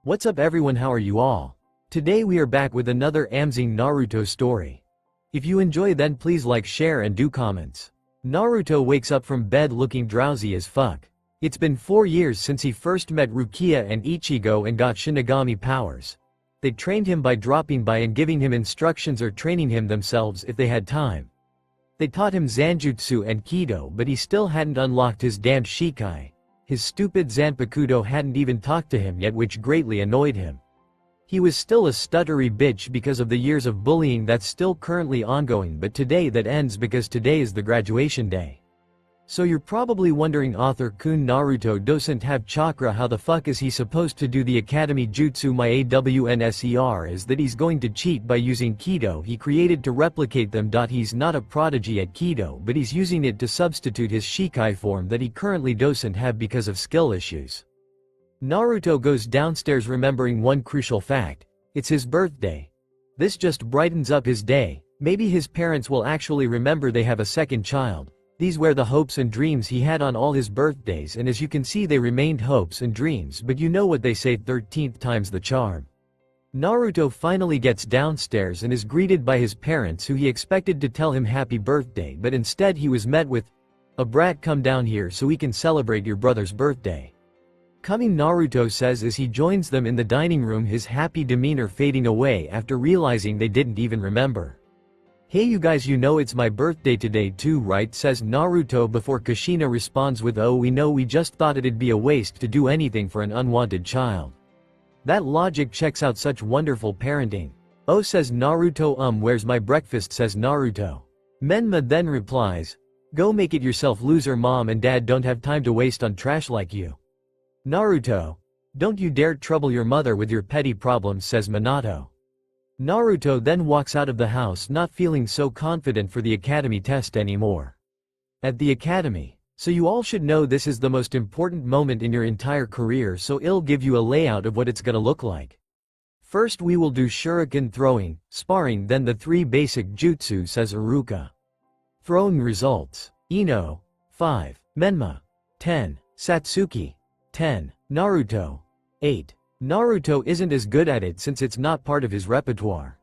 What's up everyone, how are you all? Today we are back with another amazing Naruto story. If you enjoy then please like, share and do comments. Naruto wakes up from bed looking drowsy as fuck. It's been 4 years since he first met Rukia and Ichigo and got Shinigami powers. They trained him by dropping by and giving him instructions or training him themselves if they had time. They taught him Zanjutsu and Kido but he still hadn't unlocked his damned Shikai. His stupid Zanpakuto hadn't even talked to him yet, which greatly annoyed him. He was still a stuttery bitch because of the years of bullying that's still currently ongoing, but today that ends because today is the graduation day. So you're probably wondering, author Kun Naruto doesn't have chakra, how the fuck is he supposed to do the academy jutsu? My AWNSER is that he's going to cheat by using Kido he created to replicate them. He's not a prodigy at Kido but he's using it to substitute his Shikai form that he currently doesn't have because of skill issues. Naruto goes downstairs remembering one crucial fact: it's his birthday. This just brightens up his day. Maybe his parents will actually remember they have a second child. These were the hopes and dreams he had on all his birthdays, and as you can see they remained hopes and dreams, but you know what they say, 13th time's the charm. Naruto finally gets downstairs and is greeted by his parents, who he expected to tell him happy birthday, but instead he was met with, "A brat, come down here so we can celebrate your brother's birthday." Coming, Naruto says as he joins them in the dining room, his happy demeanor fading away after realizing they didn't even remember. "Hey you guys, you know it's my birthday today too, right?" says Naruto before Kushina responds with, "Oh we know, we just thought it'd be a waste to do anything for an unwanted child." That logic checks out, such wonderful parenting. "Oh," says Naruto. "Where's my breakfast?" says Naruto. Menma then replies, "Go make it yourself, loser. Mom and dad don't have time to waste on trash like you." Naruto, "Don't you dare trouble your mother with your petty problems," says Minato. Naruto then walks out of the house, not feeling so confident for the academy test anymore. At the academy. So you all should know this is the most important moment in your entire career, so I'll give you a layout of what it's gonna look like. First we will do shuriken throwing, sparring, then the 3 basic jutsu, says Iruka. Throwing results: Ino, 5, Menma, 10, Satsuki, 10, Naruto, 8. Naruto isn't as good at it since it's not part of his repertoire.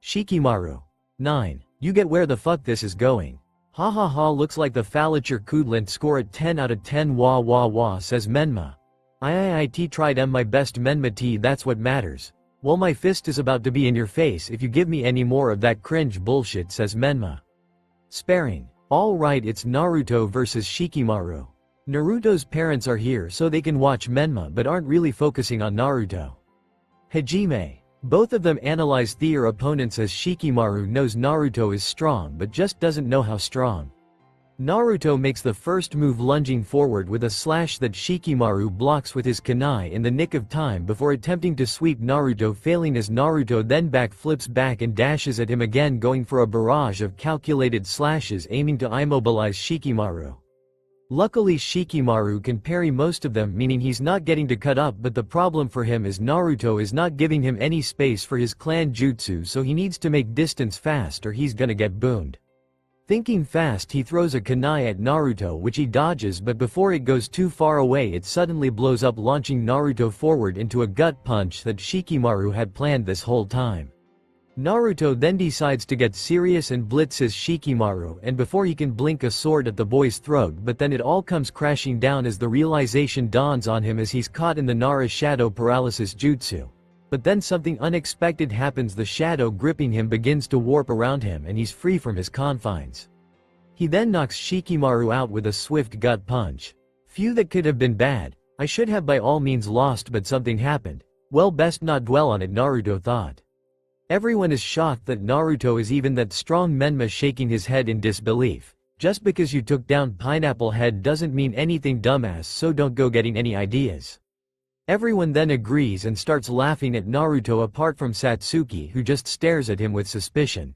Shikimaru, 9. You get where the fuck this is going. Ha ha ha, looks like the Fallitcher Kudlint score at 10 out of 10. Wah wah wah, says Menma. I tried my best, Menma T, that's what matters. Well, my fist is about to be in your face if you give me any more of that cringe bullshit, says Menma. Sparring. Alright, it's Naruto versus Shikimaru. Naruto's parents are here so they can watch Menma but aren't really focusing on Naruto. Hajime. Both of them analyze their opponents as Shikimaru knows Naruto is strong but just doesn't know how strong. Naruto makes the first move, lunging forward with a slash that Shikimaru blocks with his kunai in the nick of time before attempting to sweep Naruto, failing as Naruto then backflips back and dashes at him again, going for a barrage of calculated slashes aiming to immobilize Shikimaru. Luckily Shikimaru can parry most of them, meaning he's not getting to cut up, but the problem for him is Naruto is not giving him any space for his clan jutsu, so he needs to make distance fast or he's gonna get booned. Thinking fast, he throws a kunai at Naruto which he dodges, but before it goes too far away it suddenly blows up, launching Naruto forward into a gut punch that Shikimaru had planned this whole time. Naruto then decides to get serious and blitzes Shikimaru, and before he can blink, a sword at the boy's throat, but then it all comes crashing down as the realization dawns on him as he's caught in the Nara shadow paralysis jutsu. But then something unexpected happens, the shadow gripping him begins to warp around him and he's free from his confines. He then knocks Shikimaru out with a swift gut punch. Phew, that could have been bad. I should have by all means lost, but something happened. Well, best not dwell on it, Naruto thought. Everyone is shocked that Naruto is even that strong. Menma shaking his head in disbelief. Just because you took down Pineapple Head doesn't mean anything, dumbass, so don't go getting any ideas. Everyone then agrees and starts laughing at Naruto apart from Satsuki, who just stares at him with suspicion.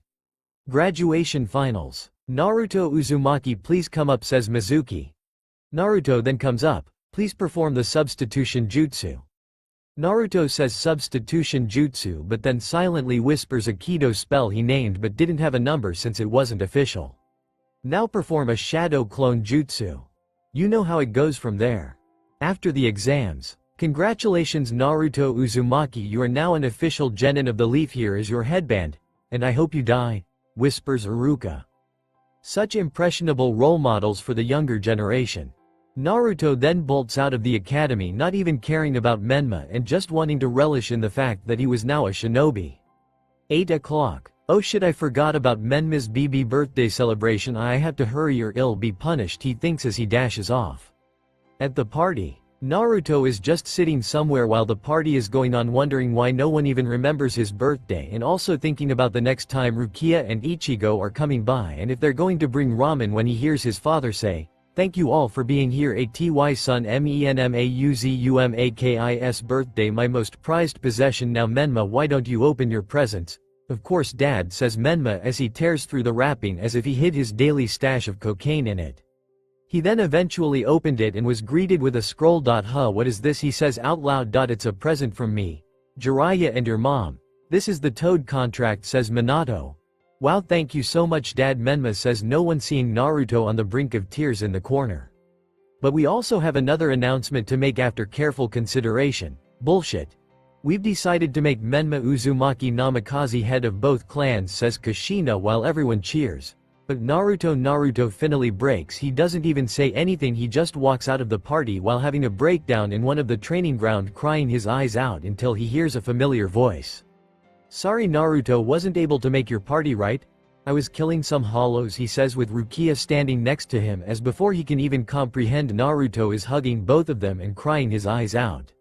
Graduation finals. Naruto, Uzumaki, please come up, says Mizuki. Naruto then comes up. Please perform the substitution jutsu. Naruto says substitution jutsu but then silently whispers a Kido spell he named but didn't have a number since it wasn't official. Now perform a shadow clone jutsu. You know how it goes from there. After the exams. Congratulations Naruto Uzumaki, you are now an official genin of the leaf. Here is your headband, and I hope you die, whispers Iruka. Such impressionable role models for the younger generation. Naruto then bolts out of the academy, not even caring about Menma and just wanting to relish in the fact that he was now a shinobi. 8 o'clock. Oh shit, I forgot about Menma's BB birthday celebration. I have to hurry or I'll be punished, he thinks as he dashes off. At the party, Naruto is just sitting somewhere while the party is going on, wondering why no one even remembers his birthday, and also thinking about the next time Rukia and Ichigo are coming by and if they're going to bring ramen, when he hears his father say, "Thank you all for being here. ATY son MENMAUZUMAKIS birthday, my most prized possession. Now Menma, why don't you open your presents?" "Of course dad," says Menma as he tears through the wrapping as if he hid his daily stash of cocaine in it. He then eventually opened it and was greeted with a scroll. "Huh, what is this?" he says out loud. "It's a present from me, Jiraiya, and your mom. This is the Toad contract," says Minato. "Wow, thank you so much dad," Menma says, no one seeing Naruto on the brink of tears in the corner. "But we also have another announcement to make after careful consideration." "Bullshit. We've decided to make Menma Uzumaki Namikaze head of both clans," says Kushina while everyone cheers. But Naruto finally breaks. He doesn't even say anything, he just walks out of the party while having a breakdown in one of the training ground, crying his eyes out until he hears a familiar voice. "Sorry Naruto, wasn't able to make your party, right? I was killing some hollows," he says with Rukia standing next to him, as before he can even comprehend, Naruto is hugging both of them and crying his eyes out.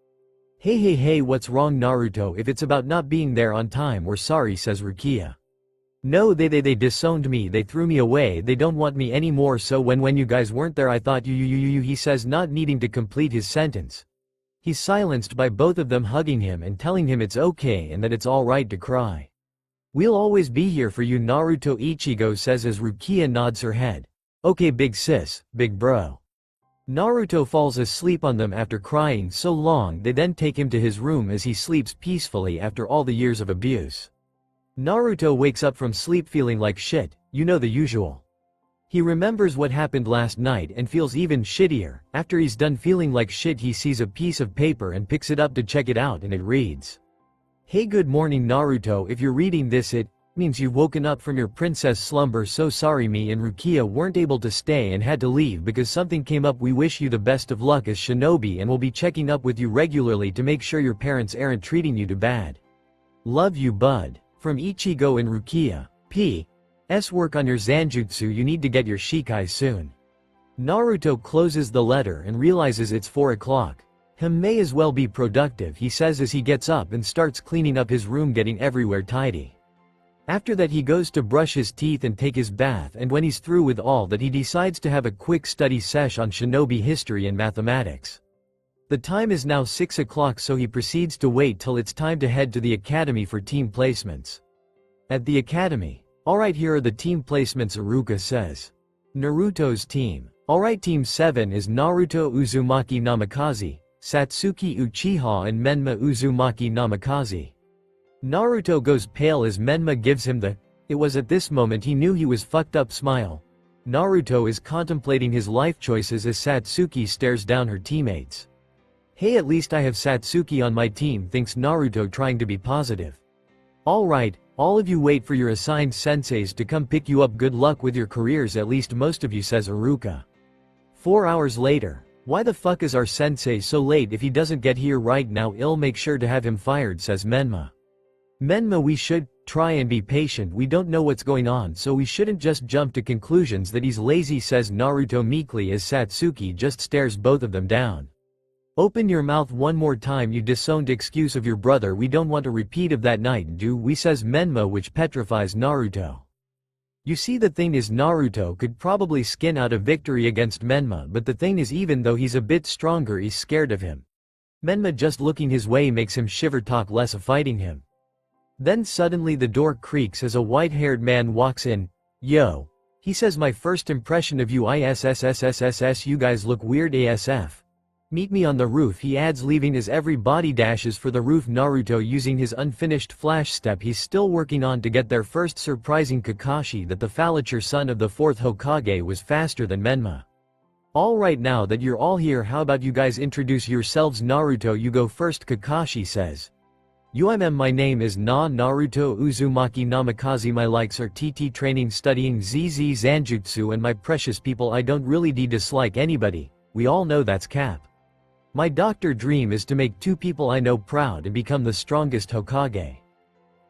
Hey, what's wrong Naruto? If it's about not being there on time, we're sorry," says Rukia. "No, they disowned me, they threw me away, they don't want me anymore, so when you guys weren't there I thought you," he says, not needing to complete his sentence. He's silenced by both of them hugging him and telling him it's okay and that it's alright to cry. "We'll always be here for you Naruto," Ichigo says as Rukia nods her head. "Okay big sis, big bro." Naruto falls asleep on them after crying so long. They then take him to his room as he sleeps peacefully after all the years of abuse. Naruto wakes up from sleep feeling like shit, you know the usual. He remembers what happened last night and feels even shittier. After he's done feeling like shit, he sees a piece of paper and picks it up to check it out, and it reads, "Hey, good morning Naruto, if you're reading this it means you've woken up from your princess slumber. So sorry, me and Rukia weren't able to stay and had to leave because something came up. We wish you the best of luck as shinobi and will be checking up with you regularly to make sure your parents aren't treating you too bad. Love you bud." From Ichigo and Rukia. P.S. Work on your Zanjutsu, you need to get your Shikai soon. Naruto closes the letter and realizes it's 4 o'clock. May as well be productive, he says as he gets up and starts cleaning up his room, getting everywhere tidy. After that he goes to brush his teeth and take his bath, and when he's through with all that he decides to have a quick study sesh on shinobi history and mathematics. The time is now 6 o'clock, so he proceeds to wait till it's time to head to the academy for team placements. At the academy. "Alright, here are the team placements," Iruka says. Naruto's team. "Alright, team 7 is Naruto Uzumaki Namikaze, Satsuki Uchiha and Menma Uzumaki Namikaze." Naruto goes pale as Menma gives him the "it was at this moment he knew he was fucked up" smile. Naruto is contemplating his life choices as Satsuki stares down her teammates. "Hey, at least I have Satsuki on my team," thinks Naruto, trying to be positive. "Alright, all of you wait for your assigned senseis to come pick you up. Good luck with your careers, at least most of you," says Iruka. 4 hours later. "Why the fuck is our sensei so late? If he doesn't get here right now, I'll make sure to have him fired," says Menma. "Menma, we should try and be patient. We don't know what's going on, so we shouldn't just jump to conclusions that he's lazy," says Naruto meekly as Satsuki just stares both of them down. "Open your mouth one more time, you disowned excuse of your brother. We don't want a repeat of that night, do we?" says Menma, which petrifies Naruto. You see, the thing is, Naruto could probably skin out a victory against Menma, but the thing is, even though he's a bit stronger, he's scared of him. Menma just looking his way makes him shiver, talk less of fighting him. Then suddenly the door creaks as a white-haired man walks in. "Yo," he says, "my first impression of you ISSSSSS, you guys look weird ASF. Meet me on the roof," he adds, leaving as everybody dashes for the roof. Naruto using his unfinished flash step he's still working on to get there first, surprising Kakashi that the Fallacher son of the 4th Hokage was faster than Menma. Alright, now that you're all here, how about you guys introduce yourselves? Naruto, you go first. Kakashi says. My name is Naruto Uzumaki Namikaze. My likes are TT training, studying ZZ Zanjutsu, and my precious people, I don't really dislike anybody. We all know that's cap. My doctor dream is to make 2 people I know proud and become the strongest Hokage.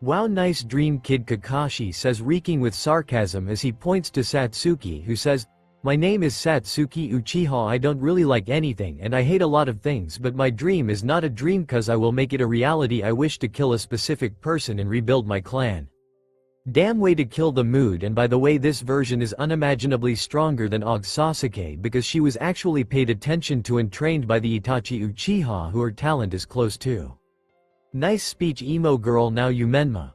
Wow, nice dream, kid. Kakashi says, reeking with sarcasm as he points to Satsuki, who says, my name is Satsuki Uchiha. I don't really like anything and I hate a lot of things, but my dream is not a dream cause I will make it a reality. I wish to kill a specific person and rebuild my clan. Damn way to kill the mood. And by the way, this version is unimaginably stronger than Og Sasuke because she was actually paid attention to and trained by the Itachi Uchiha, who her talent is close to. Nice speech, emo girl. Now you Menma.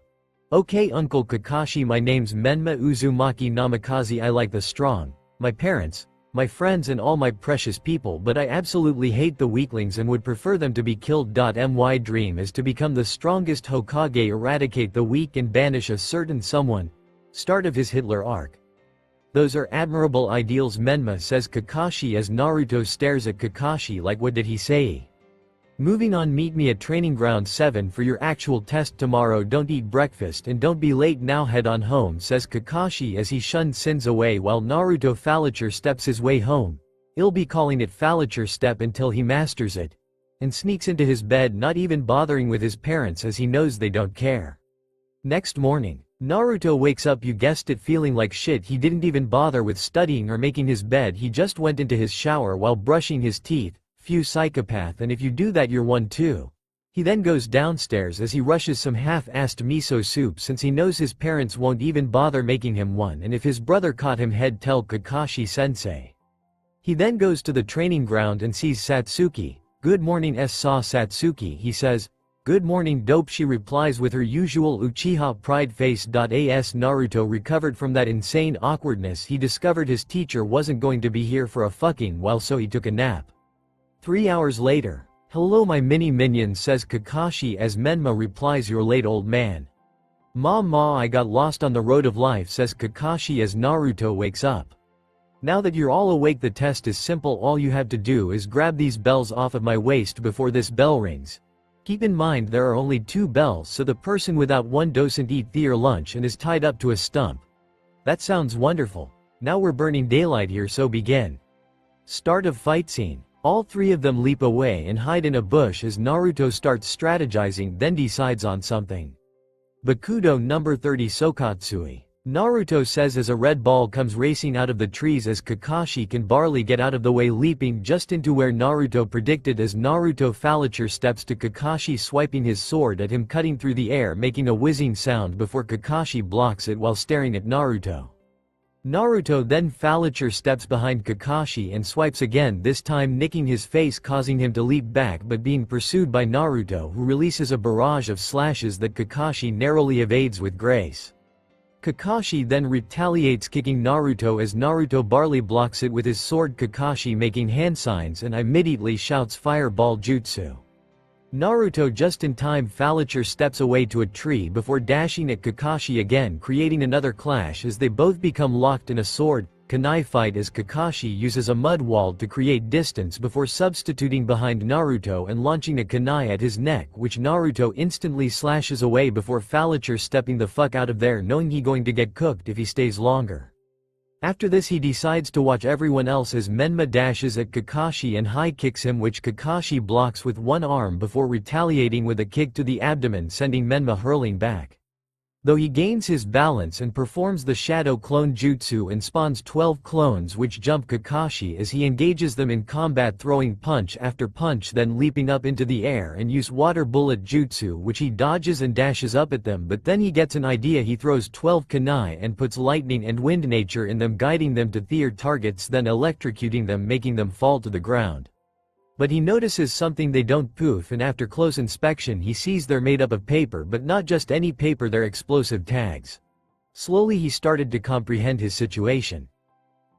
Okay, Uncle Kakashi, my name's Menma Uzumaki Namikaze. I like the strong, my parents, my friends and all my precious people, but I absolutely hate the weaklings and would prefer them to be killed. My dream is to become the strongest Hokage, eradicate the weak and banish a certain someone. Start of his Hitler arc. Those are admirable ideals, Menma, says Kakashi as Naruto stares at Kakashi like, what did he say? Moving on, meet me at training ground 7 for your actual test tomorrow. Don't eat breakfast and don't be late. Now head on home, says Kakashi as he shuns sins away while Naruto Fallature steps his way home. He'll be calling it Fallature step until he masters it. And sneaks into his bed, not even bothering with his parents as he knows they don't care. Next morning, Naruto wakes up, you guessed it, feeling like shit. He didn't even bother with studying or making his bed, he just went into his shower while brushing his teeth. Few psychopath, and if you do that you're one too. He then goes downstairs as he rushes some half-assed miso soup since he knows his parents won't even bother making him one, and if his brother caught him he'd tell Kakashi sensei. He then goes to the training ground and sees Satsuki. Good morning, saw Satsuki, he says. Good morning, dope, she replies with her usual Uchiha pride face. As Naruto recovered from that insane awkwardness, he discovered his teacher wasn't going to be here for a fucking while, so he took a nap. 3 hours later. Hello my mini minions, says Kakashi as Menma replies, you're late, old man. Ma, I got lost on the road of life, says Kakashi as Naruto wakes up. Now that you're all awake, the test is simple. All you have to do is grab these bells off of my waist before this bell rings. Keep in mind there are only 2 bells, so the person without one doesn't eat their lunch and is tied up to a stump. That sounds wonderful. Now we're burning daylight here, so begin. Start of fight scene. All 3 of them leap away and hide in a bush as Naruto starts strategizing, then decides on something. Bakudo number 30 Sokatsui. Naruto says as a red ball comes racing out of the trees as Kakashi can barely get out of the way, leaping just into where Naruto predicted as Naruto Fallature steps to Kakashi, swiping his sword at him, cutting through the air, making a whizzing sound before Kakashi blocks it while staring at Naruto. Naruto then Fallature steps behind Kakashi and swipes again, this time nicking his face, causing him to leap back but being pursued by Naruto, who releases a barrage of slashes that Kakashi narrowly evades with grace. Kakashi then retaliates, kicking Naruto as Naruto barely blocks it with his sword, Kakashi making hand signs and immediately shouts fireball jutsu. Naruto just in time Fallature steps away to a tree before dashing at Kakashi again, creating another clash as they both become locked in a sword kunai fight as Kakashi uses a mud wall to create distance before substituting behind Naruto and launching a kunai at his neck, which Naruto instantly slashes away before Fallature stepping the fuck out of there, knowing he going to get cooked if he stays longer. After this he decides to watch everyone else as Menma dashes at Kakashi and high kicks him, which Kakashi blocks with one arm before retaliating with a kick to the abdomen, sending Menma hurling back. Though he gains his balance and performs the shadow clone jutsu and spawns 12 clones which jump Kakashi as he engages them in combat, throwing punch after punch, then leaping up into the air and use water bullet jutsu which he dodges and dashes up at them, but then he gets an idea. He throws 12 kunai and puts lightning and wind nature in them, guiding them to their targets, then electrocuting them, making them fall to the ground. But he notices something: they don't poof, and after close inspection he sees they're made up of paper, but not just any paper, they're explosive tags. Slowly he started to comprehend his situation.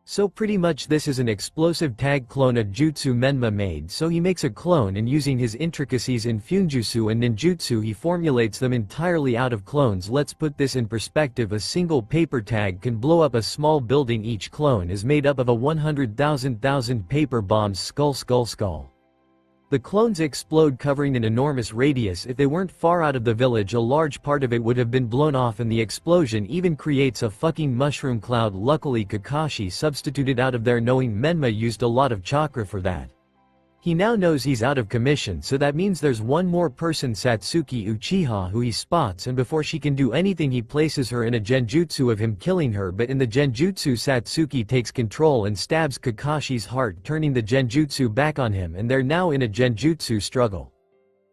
So pretty much this is an explosive tag clone a jutsu Menma made, so he makes a clone and using his intricacies in Funjutsu and ninjutsu he formulates them entirely out of clones. Let's put this in perspective, a single paper tag can blow up a small building. Each clone is made up of a 100,000 paper bombs. Skull. The clones explode covering an enormous radius. If they weren't far out of the village a large part of it would have been blown off and the explosion even creates a fucking mushroom cloud. Luckily Kakashi substituted out of there knowing Menma used a lot of chakra for that. He now knows he's out of commission, so that means there's one more person, Satsuki Uchiha, who he spots, and before she can do anything he places her in a genjutsu of him killing her, but in the genjutsu Satsuki takes control and stabs Kakashi's heart, turning the genjutsu back on him, and they're now in a genjutsu struggle.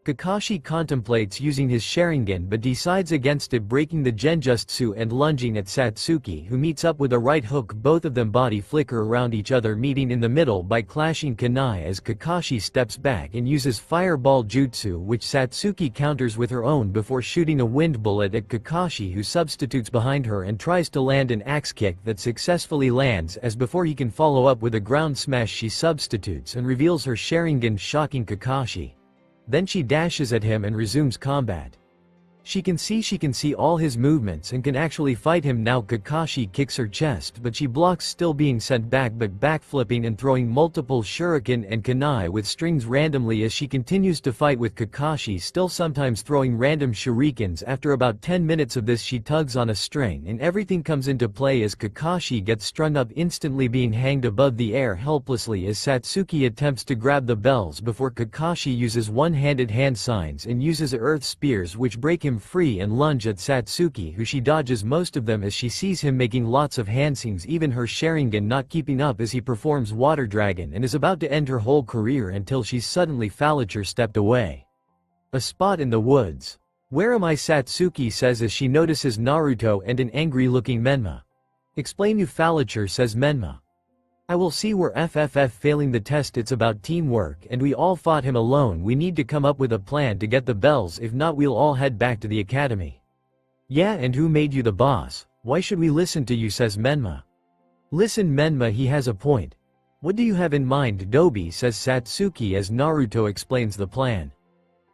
Kakashi contemplates using his Sharingan but decides against it, breaking the genjutsu and lunging at Satsuki, who meets up with a right hook. Both of them body flicker around each other, meeting in the middle by clashing kunai as Kakashi steps back and uses fireball jutsu, which Satsuki counters with her own before shooting a wind bullet at Kakashi, who substitutes behind her and tries to land an axe kick that successfully lands. As before he can follow up with a ground smash, she substitutes and reveals her Sharingan, shocking Kakashi. Then she dashes at him and resumes combat. She can see all his movements and can actually fight him now. Kakashi kicks her chest but she blocks, still being sent back but backflipping and throwing multiple shuriken and kunai with strings randomly as she continues to fight with Kakashi, still sometimes throwing random shurikens. After about 10 minutes of this she tugs on a string and everything comes into play as Kakashi gets strung up, instantly being hanged above the air helplessly as Satsuki attempts to grab the bells before Kakashi uses one-handed hand signs and uses earth spears which break him free and lunge at Satsuki, who she dodges most of them as she sees him making lots of handsings, even her Sharingan not keeping up as he performs Water Dragon, and is about to end her whole career until she's suddenly Fallacher stepped away. A spot in the woods. "Where am I?" Satsuki says as she notices Naruto and an angry-looking Menma. "Explain you Fallacher," says Menma. "I will see where FFF failing the test. It's about teamwork and we all fought him alone. We need to come up with a plan to get the bells, if not we'll all head back to the academy." "Yeah, and who made you the boss? Why should we listen to you?" says Menma. "Listen Menma, he has a point." "What do you have in mind, Dobi?" says Satsuki as Naruto explains the plan.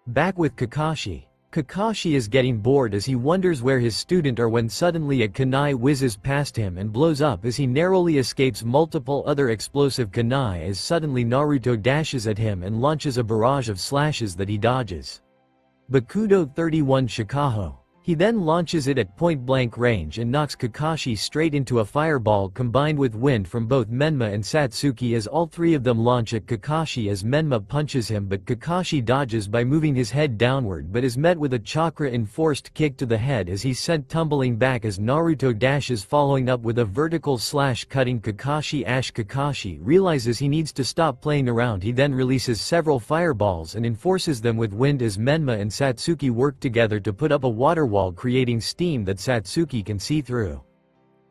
Back with Kakashi. Kakashi is getting bored as he wonders where his student are when suddenly a kunai whizzes past him and blows up as he narrowly escapes multiple other explosive kunai as suddenly Naruto dashes at him and launches a barrage of slashes that he dodges. Bakudo 31 Shikaho. He then launches it at point-blank range and knocks Kakashi straight into a fireball combined with wind from both Menma and Satsuki as all three of them launch at Kakashi as Menma punches him, but Kakashi dodges by moving his head downward but is met with a chakra-enforced kick to the head as he's sent tumbling back as Naruto dashes, following up with a vertical slash cutting Kakashi. Kakashi realizes he needs to stop playing around. He then releases several fireballs and enforces them with wind as Menma and Satsuki work together to put up a water wall, creating steam that Satsuki can see through.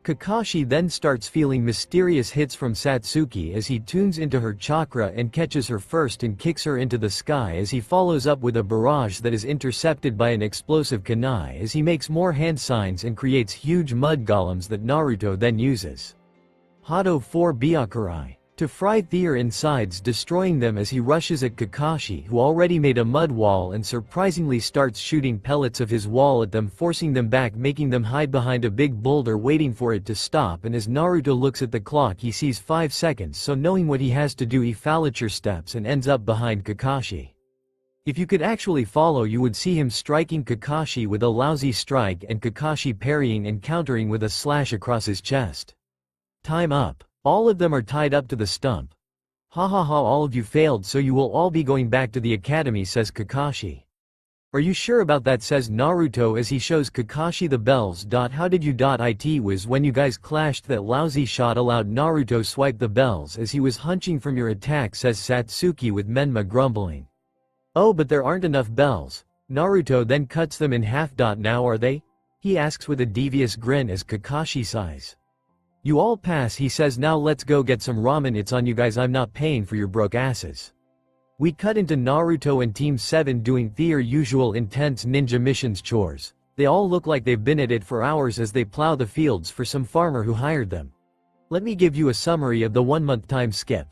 Kakashi then starts feeling mysterious hits from Satsuki as he tunes into her chakra and catches her first and kicks her into the sky as he follows up with a barrage that is intercepted by an explosive kunai as he makes more hand signs and creates huge mud golems that Naruto then uses. Hado 4 Byakurai. To fry their insides, destroying them as he rushes at Kakashi, who already made a mud wall, and surprisingly starts shooting pellets of his wall at them, forcing them back, making them hide behind a big boulder waiting for it to stop. And as Naruto looks at the clock he sees 5 seconds, so knowing what he has to do he Fallacher steps and ends up behind Kakashi. If you could actually follow you would see him striking Kakashi with a lousy strike and Kakashi parrying and countering with a slash across his chest. Time up. All of them are tied up to the stump. "Ha ha ha, all of you failed, so you will all be going back to the academy," says Kakashi. "Are you sure about that?" says Naruto as he shows Kakashi the bells. "How did you? It was when you guys clashed that lousy shot allowed Naruto swipe the bells as he was hunching from your attack," says Satsuki with Menma grumbling. "Oh, but there aren't enough bells." Naruto then cuts them in half. "Now are they?" he asks with a devious grin as Kakashi sighs. "You all pass," he says. "Now let's go get some ramen. It's on you guys, I'm not paying for your broke asses." We cut into Naruto and Team 7 doing their usual intense ninja missions chores. They all look like they've been at it for hours as they plow the fields for some farmer who hired them. Let me give you a summary of the 1-month time skip.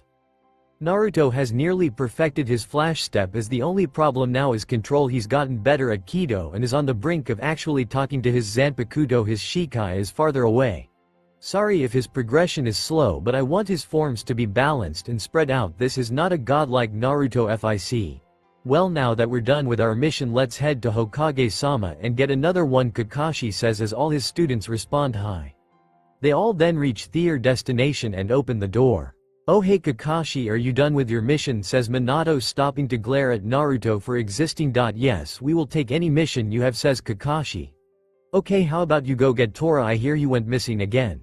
Naruto has nearly perfected his flash step, as the only problem now is control. He's gotten better at Kido and is on the brink of actually talking to his Zanpakuto. His Shikai is farther away. Sorry if his progression is slow, but I want his forms to be balanced and spread out. This is not a godlike Naruto fic. Well, now that we're done with our mission, let's head to Hokage-sama and get another one, Kakashi says as all his students respond hi. They all then reach their destination and open the door. Oh hey Kakashi, are you done with your mission, says Minato, stopping to glare at Naruto for existing. Yes, we will take any mission you have, says Kakashi. Okay, how about you go get Tora, I hear you went missing again.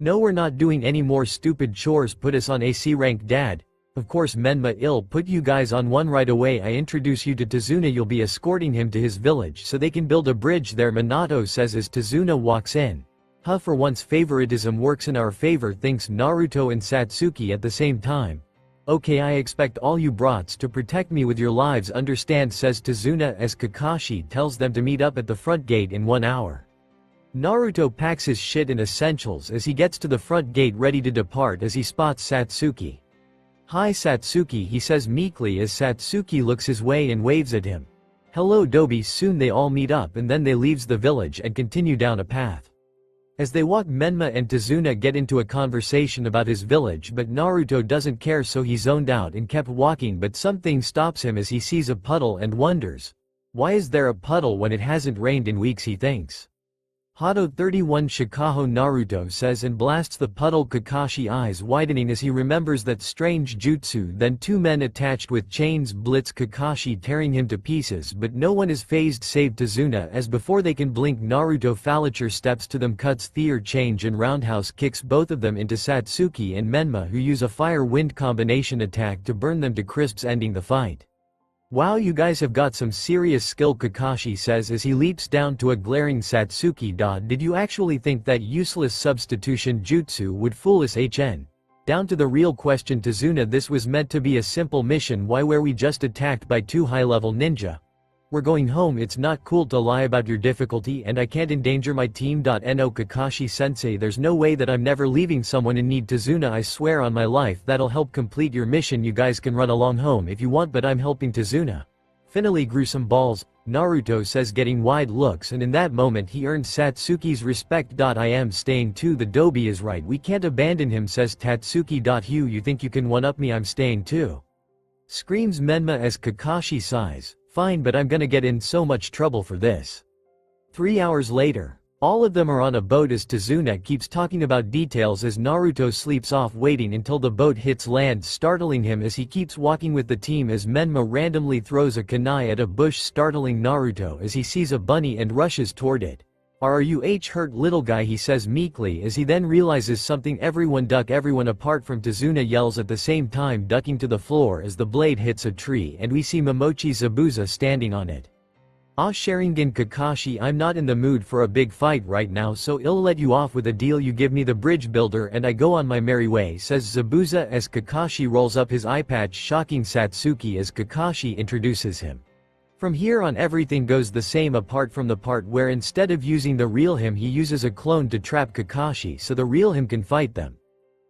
No, we're not doing any more stupid chores, put us on AC rank, dad. Of course Menma, I'll put you guys on one right away. I introduce you to Tazuna, you'll be escorting him to his village so they can build a bridge there, Minato says as Tazuna walks in. Huh, for once favoritism works in our favor, thinks Naruto and Satsuki at the same time. Okay, I expect all you brats to protect me with your lives, understand, says Tazuna as Kakashi tells them to meet up at the front gate in 1 hour. Naruto packs his shit and essentials as he gets to the front gate ready to depart as he spots Satsuki. Hi Satsuki, he says meekly as Satsuki looks his way and waves at him. Hello Dobi. Soon they all meet up and then they leaves the village and continue down a path. As they walk, Menma and Tazuna get into a conversation about his village, but Naruto doesn't care, so he zoned out and kept walking, but something stops him as he sees a puddle and wonders. Why is there a puddle when it hasn't rained in weeks, he thinks. Hado 31 Shikaho, Naruto says and blasts the puddle. Kakashi eyes widening as he remembers that strange jutsu. Then 2 men attached with chains blitz Kakashi, tearing him to pieces, but no one is phased save Tazuna, as before they can blink Naruto Fallacher steps to them, cuts their change and roundhouse kicks both of them into Satsuki and Menma, who use a fire-wind combination attack to burn them to crisps, ending the fight. Wow, you guys have got some serious skill, Kakashi says as he leaps down to a glaring Satsuki. Did you actually think that useless substitution jutsu would fool us? Down to the real question, Tazuna, this was meant to be a simple mission. Why were we just attacked by 2 high-level ninja? We're going home. It's not cool to lie about your difficulty and I can't endanger my team. No Kakashi-sensei, there's no way that I'm never leaving someone in need. Tazuna, I swear on my life that'll help complete your mission. You guys can run along home if you want, but I'm helping Tazuna. Finally grew some balls, Naruto says, getting wide looks, and in that moment he earned Satsuki's respect. I am staying too. The Dobi is right, we can't abandon him, says Tatsuki. Hugh, you think you can one-up me? I'm staying too. Screams Menma as Kakashi sighs. Fine, but I'm gonna get in so much trouble for this. 3 hours later, all of them are on a boat as Tazuna keeps talking about details as Naruto sleeps off, waiting until the boat hits land, startling him as he keeps walking with the team as Menma randomly throws a kunai at a bush, startling Naruto as he sees a bunny and rushes toward it. Are you hurt, little guy, he says meekly as he then realizes something. Everyone duck. Everyone apart from Tazuna yells at the same time, ducking to the floor as the blade hits a tree and we see Momochi Zabuza standing on it. Ah, Sharingan, Kakashi, I'm not in the mood for a big fight right now, so I'll let you off with a deal. You give me the bridge builder and I go on my merry way, says Zabuza as Kakashi rolls up his eye patch, shocking Satsuki as Kakashi introduces him. From here on everything goes the same apart from the part where instead of using the real him he uses a clone to trap Kakashi so the real him can fight them.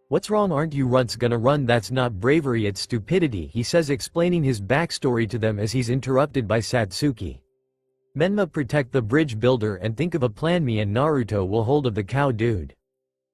What's wrong? Aren't you runts gonna run? That's not bravery, it's stupidity, he says, explaining his backstory to them as he's interrupted by Satsuki. Menma, protect the bridge builder and think of a plan. Me and Naruto will hold of the cow dude.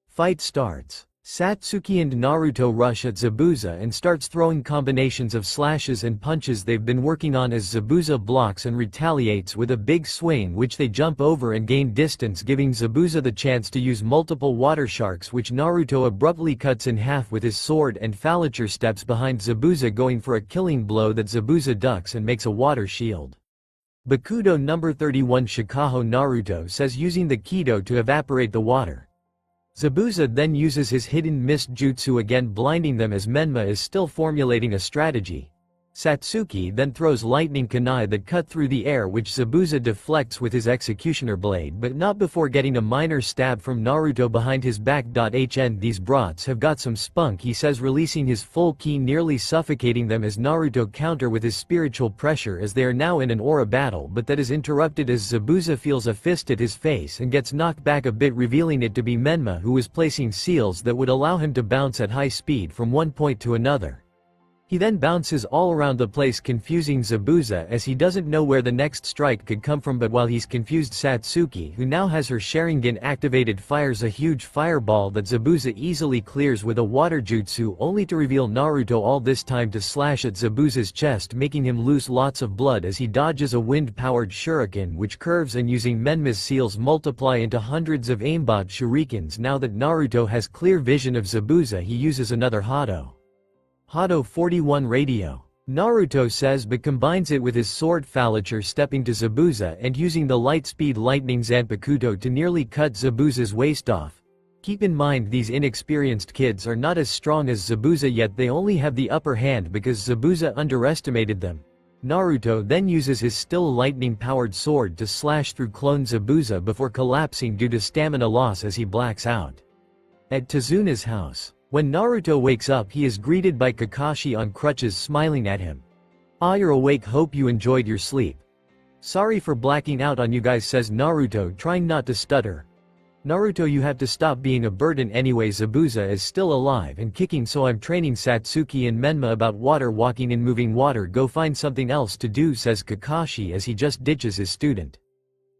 Fight starts. Satsuki and Naruto rush at Zabuza and starts throwing combinations of slashes and punches they've been working on as Zabuza blocks and retaliates with a big swing, which they jump over and gain distance, giving Zabuza the chance to use multiple water sharks, which Naruto abruptly cuts in half with his sword, and Fallacher steps behind Zabuza going for a killing blow that Zabuza ducks and makes a water shield. Bakudo number 31 Shikaho, Naruto says, using the Kido to evaporate the water. Zabuza then uses his hidden mist jutsu again, blinding them as Menma is still formulating a strategy. Satsuki then throws lightning kunai that cut through the air, which Zabuza deflects with his executioner blade, but not before getting a minor stab from Naruto behind his back. These brats have got some spunk, he says, releasing his full ki, nearly suffocating them as Naruto counter with his spiritual pressure as they are now in an aura battle, but that is interrupted as Zabuza feels a fist at his face and gets knocked back a bit, revealing it to be Menma, who was placing seals that would allow him to bounce at high speed from one point to another. He then bounces all around the place, confusing Zabuza as he doesn't know where the next strike could come from, but while he's confused, Satsuki, who now has her Sharingan activated, fires a huge fireball that Zabuza easily clears with a water jutsu, only to reveal Naruto all this time to slash at Zabuza's chest, making him lose lots of blood as he dodges a wind-powered shuriken which curves and, using Menma's seals, multiply into hundreds of aimbot shurikens. Now that Naruto has clear vision of Zabuza, he uses another Hado 41 radio. Naruto says, but combines it with his sword Fallacher, stepping to Zabuza and using the light-speed lightning Zanpakuto to nearly cut Zabuza's waist off. Keep in mind, these inexperienced kids are not as strong as Zabuza, yet they only have the upper hand because Zabuza underestimated them. Naruto then uses his still lightning-powered sword to slash through clone Zabuza before collapsing due to stamina loss as he blacks out. At Tazuna's house, when Naruto wakes up, he is greeted by Kakashi on crutches, smiling at him. "Ah, you're awake, hope you enjoyed your sleep." "Sorry for blacking out on you guys," says Naruto, trying not to stutter. "Naruto, you have to stop being a burden anyway. Zabuza is still alive and kicking, so I'm training Satsuki and Menma about water walking and moving water. Go find something else to do," says Kakashi as he just ditches his student.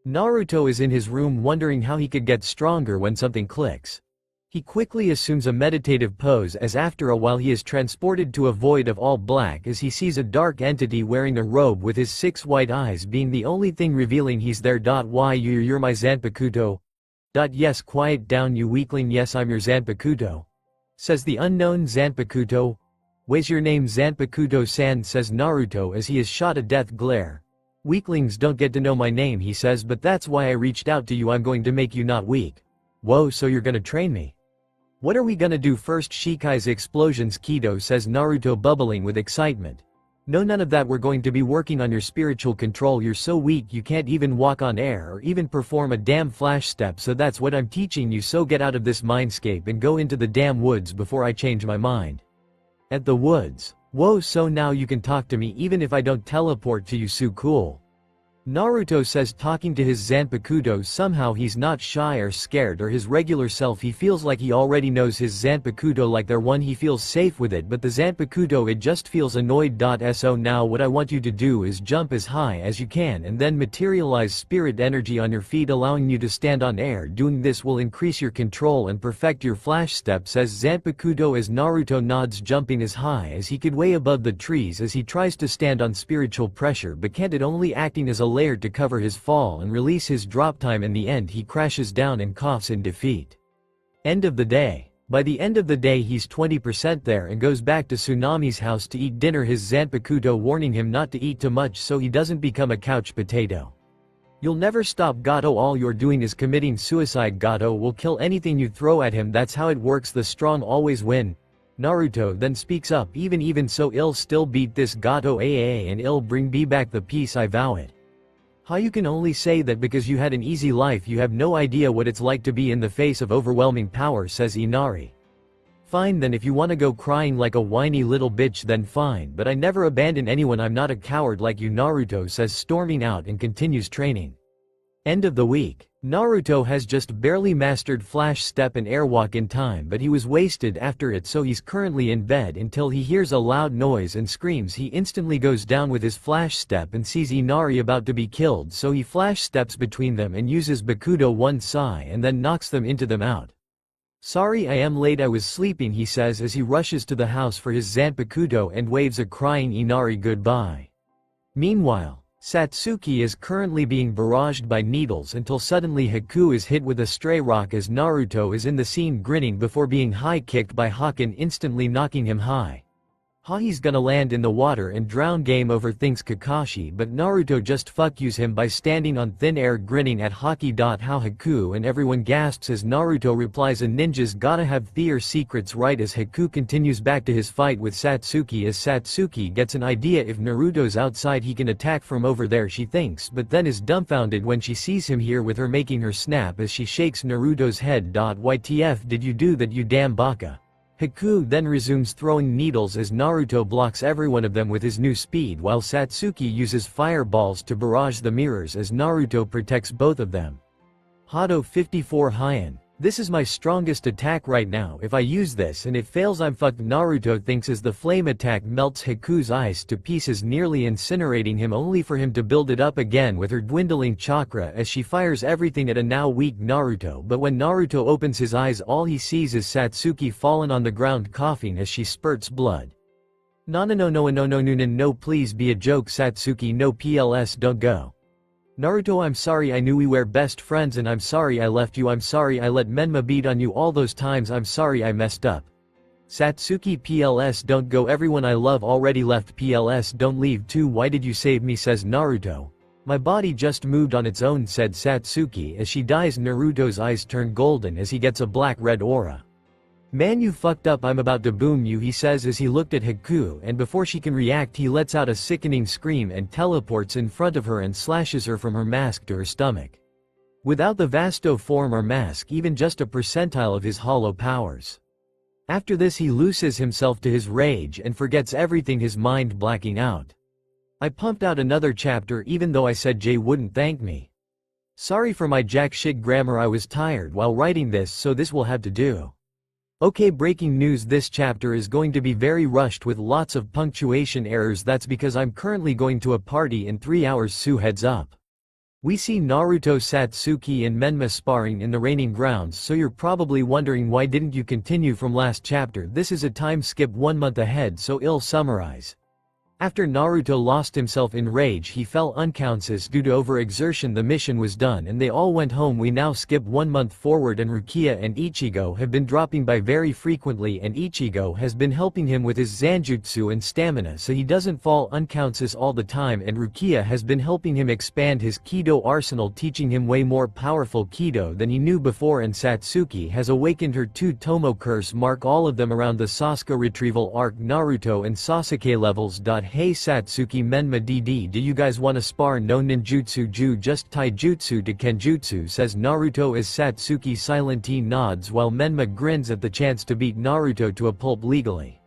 Naruto is in his room wondering how he could get stronger when something clicks. He quickly assumes a meditative pose as after a while he is transported to a void of all black as he sees a dark entity wearing a robe with his 6 white eyes being the only thing revealing he's there. "Why you're my Zanpakuto?" "Yes, quiet down you weakling, yes I'm your Zanpakuto," says the unknown Zanpakuto. "What's your name, Zanpakuto-san?" says Naruto as he is shot a death glare. "Weaklings don't get to know my name," he says, "but that's why I reached out to you. I'm going to make you not weak." "Whoa, so you're gonna train me? What are we gonna do first?" "Shikai's explosions, Kido," says Naruto, bubbling with excitement. "No, none of that. We're going to be working on your spiritual control. You're so weak you can't even walk on air or even perform a damn flash step, so that's what I'm teaching you. So get out of this mindscape and go into the damn woods before I change my mind." "At the woods? Whoa, so now you can talk to me even if I don't teleport to you, so cool." Naruto says, talking to his Zanpakuto. Somehow he's not shy or scared or his regular self. He feels like he already knows his Zanpakuto like they're one. He feels safe with it, but the Zanpakuto, it just feels annoyed. So now what I want you to do is jump as high as you can and then materialize spirit energy on your feet, allowing you to stand on air. Doing this will increase your control and perfect your flash step, says Zanpakuto as Naruto nods, jumping as high as he could way above the trees as he tries to stand on spiritual pressure, but can't, it only acting as a layer to cover his fall and release his drop time. In the end he crashes down and coughs in defeat. End of the day. By the end of the day he's 20% there and goes back to Tsunami's house to eat dinner, his Zanpakuto warning him not to eat too much so he doesn't become a couch potato. "You'll never stop, Gato. All you're doing is committing suicide. Gato will kill anything you throw at him. That's how it works. The strong always win." Naruto then speaks up, even so I'll still beat this Gato and I'll bring back the peace, I vow it." "How you can only say that because you had an easy life. You have no idea what it's like to be in the face of overwhelming power," says Inari. "Fine then, if you wanna go crying like a whiny little bitch then fine, but I never abandon anyone. I'm not a coward like you," Naruto says, storming out and continues training. End of the week. Naruto has just barely mastered flash step and airwalk in time, but he was wasted after it, so he's currently in bed until he hears a loud noise and screams. He instantly goes down with his flash step and sees Inari about to be killed, so he flash steps between them and uses Bakudo one Sai and then knocks them into them out. "Sorry I am late, I was sleeping," he says as he rushes to the house for his Zanpakuto and waves a crying Inari goodbye. Meanwhile, Satsuki is currently being barraged by needles until suddenly Haku is hit with a stray rock as Naruto is in the scene grinning before being high-kicked by Haken, instantly knocking him high. Ha, he's gonna land in the water and drown. Game over, thinks Kakashi, but Naruto just fuck yous him by standing on thin air grinning at Haki. How Haku, and everyone gasps as Naruto replies, a ninja's gotta have their secrets right, as Haku continues back to his fight with Satsuki. As Satsuki gets an idea, if Naruto's outside he can attack from over there, she thinks, but then is dumbfounded when she sees him here with her, making her snap as she shakes Naruto's head. YTF did you do that, you damn baka? Haku then resumes throwing needles as Naruto blocks every one of them with his new speed, while Satsuki uses fireballs to barrage the mirrors as Naruto protects both of them. Hado 54 Hyan. This is my strongest attack right now. If I use this and it fails, I'm fucked, Naruto thinks as the flame attack melts Haku's ice to pieces, nearly incinerating him, only for him to build it up again with her dwindling chakra as she fires everything at a now weak Naruto. But when Naruto opens his eyes, all he sees is Satsuki fallen on the ground coughing as she spurts blood. No, please be a joke, Satsuki, no, PLS, don't go. Naruto, I'm sorry, I knew we were best friends and I'm sorry I left you, I'm sorry I let Menma beat on you all those times, I'm sorry I messed up. Satsuki, PLS, don't go, everyone I love already left, PLS, don't leave too, why did you save me, says Naruto. My body just moved on its own, said Satsuki as she dies. Naruto's eyes turn golden as he gets a black-red aura. Man, you fucked up, I'm about to boom you, he says as he looked at Haku, and before she can react he lets out a sickening scream and teleports in front of her and slashes her from her mask to her stomach. Without the Vasto form or mask, even just a percentile of his hollow powers. After this he loses himself to his rage and forgets everything, his mind blacking out. I pumped out another chapter even though I said Jay wouldn't thank me. Sorry for my jack shit grammar, I was tired while writing this, so this will have to do. Okay, breaking news, this chapter is going to be very rushed with lots of punctuation errors. That's because I'm currently going to a party in 3 hours, so heads up. We see Naruto, Satsuki and Menma sparring in the raining grounds, so you're probably wondering why didn't you continue from last chapter. This is a time skip 1 month ahead, so I'll summarize. After Naruto lost himself in rage, he fell unconscious due to overexertion. The mission was done and they all went home. We now skip 1 month forward and Rukia and Ichigo have been dropping by very frequently, and Ichigo has been helping him with his Zanjutsu and stamina so he doesn't fall unconscious all the time, and Rukia has been helping him expand his Kido arsenal, teaching him way more powerful Kido than he knew before, and Satsuki has awakened her 2 Tomo curse, mark all of them around the Sasuke retrieval arc. Naruto and Sasuke levels. Hey Satsuki, Menma DD, do you guys wanna spar? No ninjutsu ju, just taijutsu to kenjutsu, says Naruto as Satsuki silently nods while Menma grins at the chance to beat Naruto to a pulp legally.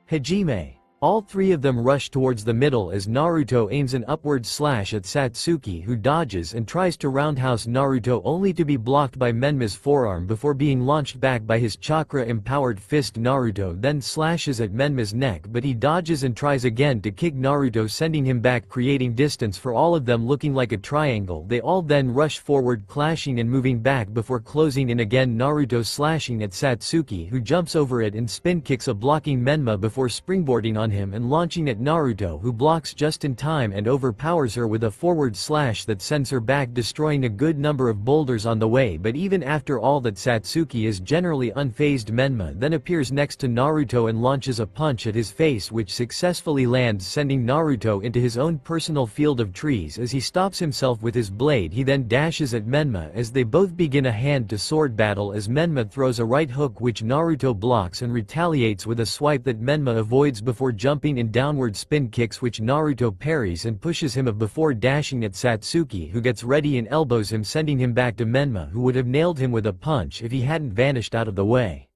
Hajime. All 3 of them rush towards the middle as Naruto aims an upward slash at Satsuki, who dodges and tries to roundhouse Naruto only to be blocked by Menma's forearm before being launched back by his chakra-empowered fist. Naruto then slashes at Menma's neck, but he dodges and tries again to kick Naruto, sending him back, creating distance for all of them looking like a triangle. They all then rush forward, clashing and moving back before closing in again. Naruto slashing at Satsuki, who jumps over it and spin kicks a blocking Menma before springboarding on him and launching at Naruto, who blocks just in time and overpowers her with a forward slash that sends her back, destroying a good number of boulders on the way. But even after all that, Satsuki is generally unfazed. Menma then appears next to Naruto and launches a punch at his face which successfully lands, sending Naruto into his own personal field of trees. As he stops himself with his blade, he then dashes at Menma as they both begin a hand-to-sword battle, as Menma throws a right hook which Naruto blocks and retaliates with a swipe that Menma avoids before jumping in downward spin kicks which Naruto parries and pushes him before dashing at Satsuki, who gets ready and elbows him, sending him back to Menma, who would have nailed him with a punch if he hadn't vanished out of the way.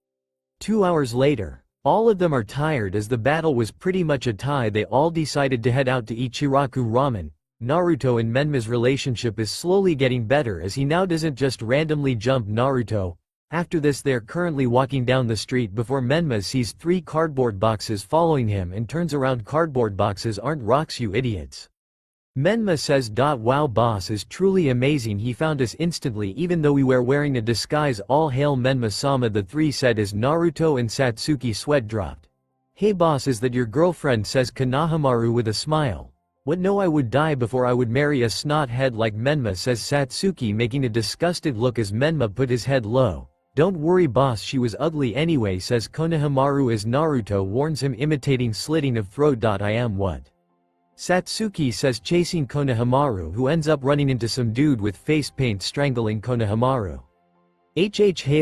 2 hours later. All of them are tired as the battle was pretty much a tie. They all decided to head out to Ichiraku Ramen. Naruto and Menma's relationship is slowly getting better as he now doesn't just randomly jump Naruto. After this, they're currently walking down the street before Menma sees 3 cardboard boxes following him and turns around. Cardboard boxes aren't rocks, you idiots. Menma says, wow, boss is truly amazing, he found us instantly even though we were wearing a disguise. All hail Menma-sama, the 3 said as Naruto and Satsuki sweat dropped. Hey boss, is that your girlfriend, says Konohamaru with a smile. What, no, I would die before I would marry a snot head like Menma, says Satsuki, making a disgusted look as Menma put his head low. Don't worry boss, she was ugly anyway, says Konohamaru as Naruto warns him, imitating slitting of throat. I am what? Satsuki says, chasing Konohamaru, who ends up running into some dude with face paint strangling Konohamaru. Hey,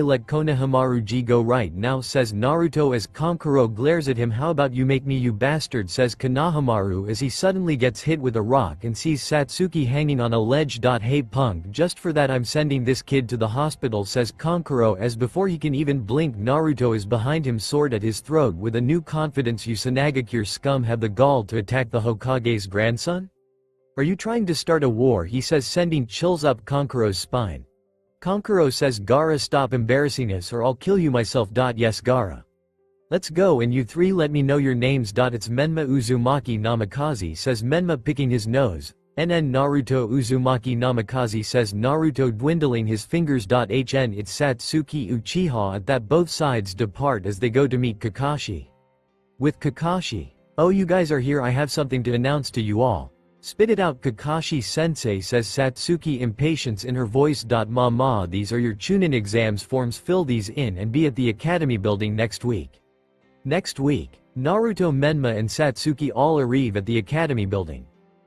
let Konohamaru go right now, says Naruto as Kankuro glares at him. How about you make me, you bastard, says Konohamaru as he suddenly gets hit with a rock and sees Satsuki hanging on a ledge. Hey punk, just for that I'm sending this kid to the hospital, says Kankuro as before he can even blink Naruto is behind him, sword at his throat. With a new confidence, you Sanagakure scum have the gall to attack the Hokage's grandson? Are you trying to start a war, he says, sending chills up Kankuro's spine. Kankuro says, Gaara, stop embarrassing us or I'll kill you myself. Yes Gaara. Let's go, and you three let me know your names. It's Menma Uzumaki Namikaze, says Menma picking his nose. Naruto Uzumaki Namikaze, says Naruto dwindling his fingers. It's Satsuki Uchiha. At that both sides depart as they go to meet Kakashi. With Kakashi. Oh, you guys are here, I have something to announce to you all. Spit it out, Kakashi-sensei, says Satsuki, impatience in her voice. Mama, these are your Chunin exams forms, fill these in and be at the academy building next week. Next week, Naruto, Menma and Satsuki all arrive at the academy building.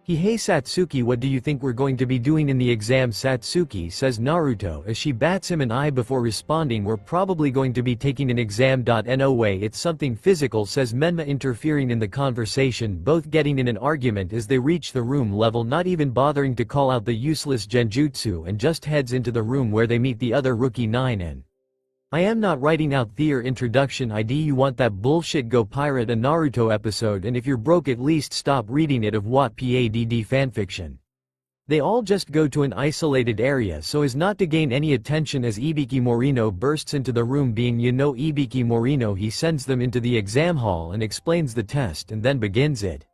Hey Satsuki, what do you think we're going to be doing in the exam? Satsuki, says Naruto as she bats him an eye before responding, we're probably going to be taking an exam. No way, it's something physical, says Menma, interfering in the conversation, both getting in an argument as they reach the room level, not even bothering to call out the useless genjutsu, and just heads into the room where they meet the other rookie 9 and I am not writing out their introduction ID. You want that bullshit? Go pirate a Naruto episode, and if you're broke at least stop reading it of what PADD fanfiction. They all just go to an isolated area so as not to gain any attention as Ibiki Morino bursts into the room. Being Ibiki Morino, he sends them into the exam hall and explains the test and then begins it.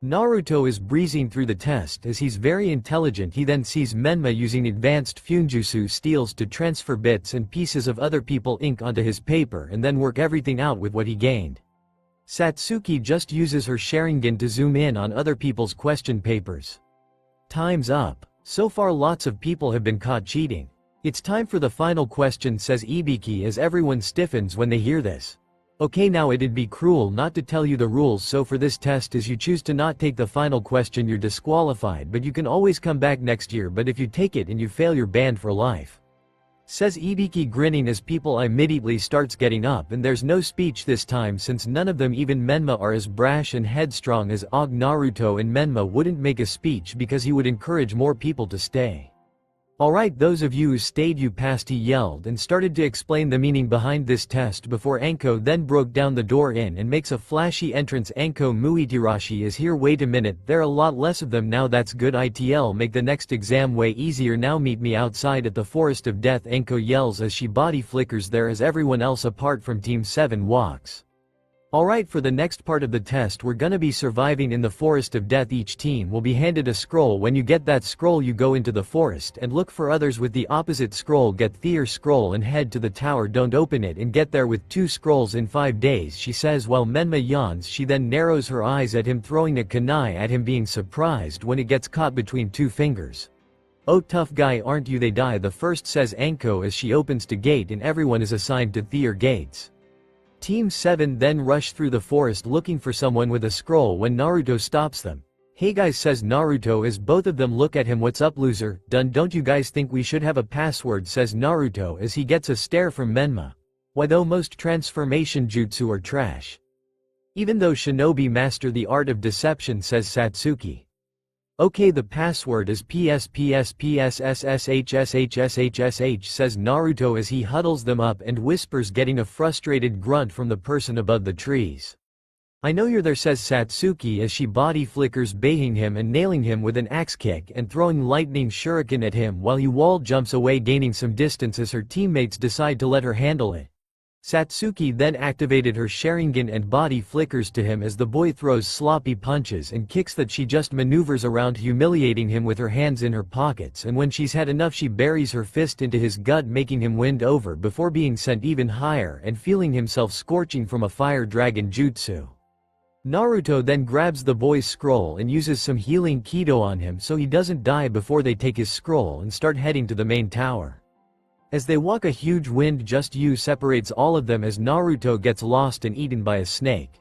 Naruto is breezing through the test as he's very intelligent. He then sees Menma using advanced Funjutsu steals to transfer bits and pieces of other people's ink onto his paper and then work everything out with what he gained. Satsuki just uses her Sharingan to zoom in on other people's question papers. Time's up. So far lots of people have been caught cheating. It's time for the final question, says Ibiki as everyone stiffens when they hear this. Okay, now it'd be cruel not to tell you the rules, so for this test as you choose to not take the final question you're disqualified, but you can always come back next year, but if you take it and you fail you're banned for life. Says Ibiki, grinning as people immediately starts getting up, and there's no speech this time since none of them, even Menma, are as brash and headstrong as Og. Naruto and Menma wouldn't make a speech because he would encourage more people to stay. Alright, those of you who stayed, you passed, he yelled and started to explain the meaning behind this test before Anko then broke down the door in and makes a flashy entrance. Anko Muitirashi is here. Wait a minute, there are a lot less of them now, that's good. It'll make the next exam way easier now. Meet me outside at the Forest of Death, Anko yells as she body flickers there as everyone else apart from Team 7 walks. Alright, for the next part of the test we're gonna be surviving in the Forest of Death. Each team will be handed a scroll. When you get that scroll you go into the forest and look for others with the opposite scroll. Get their scroll and head to the tower. Don't open it and get there with 2 scrolls in 5 days, she says while Menma yawns. She then narrows her eyes at him, throwing a kunai at him, being surprised when it gets caught between 2 fingers. Oh, tough guy aren't you? They die the first, says Anko as she opens to gate and everyone is assigned to their gates. Team 7 then rush through the forest looking for someone with a scroll when Naruto stops them. Hey guys, says Naruto as both of them look at him. What's up, loser? Done. Don't you guys think we should have a password, says Naruto as he gets a stare from Menma. Why though? Most transformation jutsu are trash. Even though shinobi master the art of deception, says Satsuki. Okay, the password is PSPSPSSSHSHSHSH, says Naruto as he huddles them up and whispers, getting a frustrated grunt from the person above the trees. I know you're there, says Satsuki as she body flickers, baiting him and nailing him with an axe kick and throwing lightning shuriken at him while he wall jumps away, gaining some distance as her teammates decide to let her handle it. Satsuki then activated her Sharingan and body flickers to him as the boy throws sloppy punches and kicks that she just maneuvers around, humiliating him with her hands in her pockets, and when she's had enough she buries her fist into his gut, making him wind over before being sent even higher and feeling himself scorching from a fire dragon jutsu. Naruto then grabs the boy's scroll and uses some healing Kido on him so he doesn't die before they take his scroll and start heading to the main tower. As they walk, a huge wind just separates all of them as Naruto gets lost and eaten by a snake.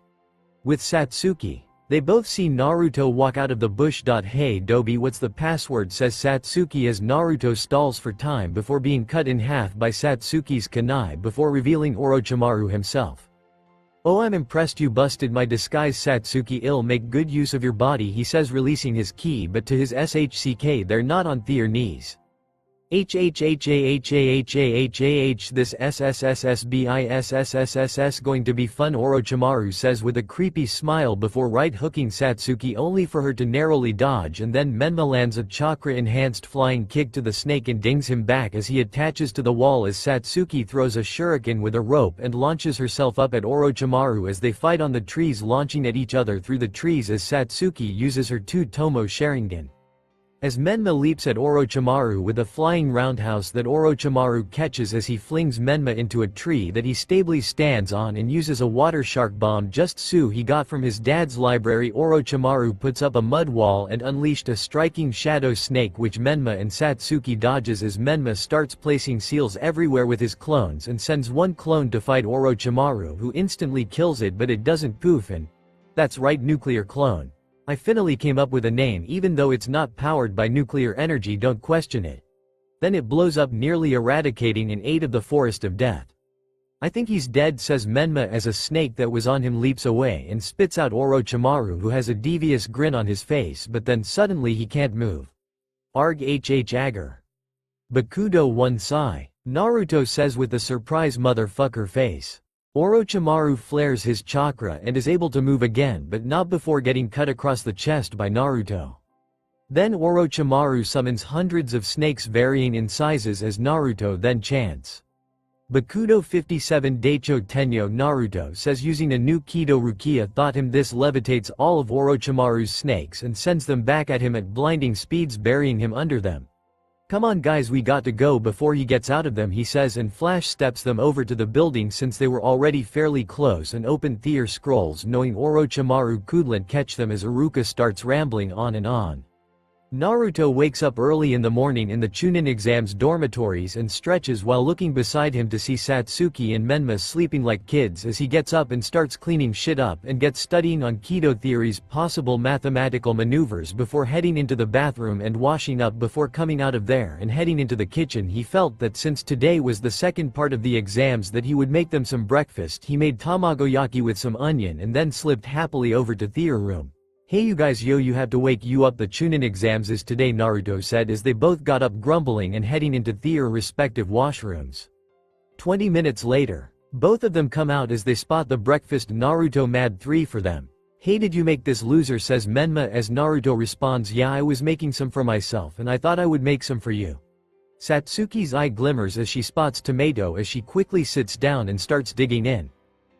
With Satsuki, they both see Naruto walk out of the bush. Hey Dobi, what's the password, says Satsuki as Naruto stalls for time before being cut in half by Satsuki's kunai before revealing Orochimaru himself. Oh, I'm impressed you busted my disguise, Satsuki. I'll make good use of your body, he says, releasing his ki, but to his SHCK they're not on their knees. HHHAHAHAHAH, this SSSSBISSSSS going to be fun, Orochimaru says with a creepy smile before right-hooking Satsuki only for her to narrowly dodge, and then Menma lands a chakra-enhanced flying kick to the snake and dings him back as he attaches to the wall as Satsuki throws a shuriken with a rope and launches herself up at Orochimaru as they fight on the trees, launching at each other through the trees as Satsuki uses her 2 Tomo Sharingan. As Menma leaps at Orochimaru with a flying roundhouse that Orochimaru catches as he flings Menma into a tree that he stably stands on and uses a water shark bomb just so he got from his dad's library. Orochimaru puts up a mud wall and unleashed a striking shadow snake which Menma and Satsuki dodges as Menma starts placing seals everywhere with his clones and sends one clone to fight Orochimaru, who instantly kills it, but it doesn't poof, and that's right, nuclear clone. I finally came up with a name, even though it's not powered by nuclear energy, don't question it. Then it blows up, nearly eradicating an 8 of the Forest of Death. I think he's dead, says Menma as a snake that was on him leaps away and spits out Orochimaru, who has a devious grin on his face, but then suddenly he can't move. Arg hh agger. Bakudo one sigh, Naruto says with a surprise motherfucker face. Orochimaru flares his chakra and is able to move again, but not before getting cut across the chest by Naruto. Then Orochimaru summons hundreds of snakes varying in sizes as Naruto then chants. Bakudo 57 Daicho Tenyo. Naruto says using a new Kido Rukia taught him this levitates all of Orochimaru's snakes and sends them back at him at blinding speeds, burying him under them. Come on guys, we got to go before he gets out of them, he says, and flash steps them over to the building since they were already fairly close and open their scrolls, knowing Orochimaru couldn't catch them as Iruka starts rambling on and on. Naruto wakes up early in the morning in the Chunin exams dormitories and stretches while looking beside him to see Satsuki and Menma sleeping like kids as he gets up and starts cleaning shit up and gets studying on Kido theory's possible mathematical maneuvers before heading into the bathroom and washing up before coming out of there and heading into the kitchen. He felt that since today was the second part of the exams that he would make them some breakfast. He made tamagoyaki with some onion and then slipped happily over to their room. Hey you guys, yo, you have to wake you up, the Chunin exams is today, Naruto said as they both got up grumbling and heading into their respective washrooms. 20 minutes later, both of them come out as they spot the breakfast. Naruto mad 3 for them. Hey, did you make this, loser, says Menma as Naruto responds, yeah, I was making some for myself and I thought I would make some for you. Satsuki's eye glimmers as she spots tomato as she quickly sits down and starts digging in.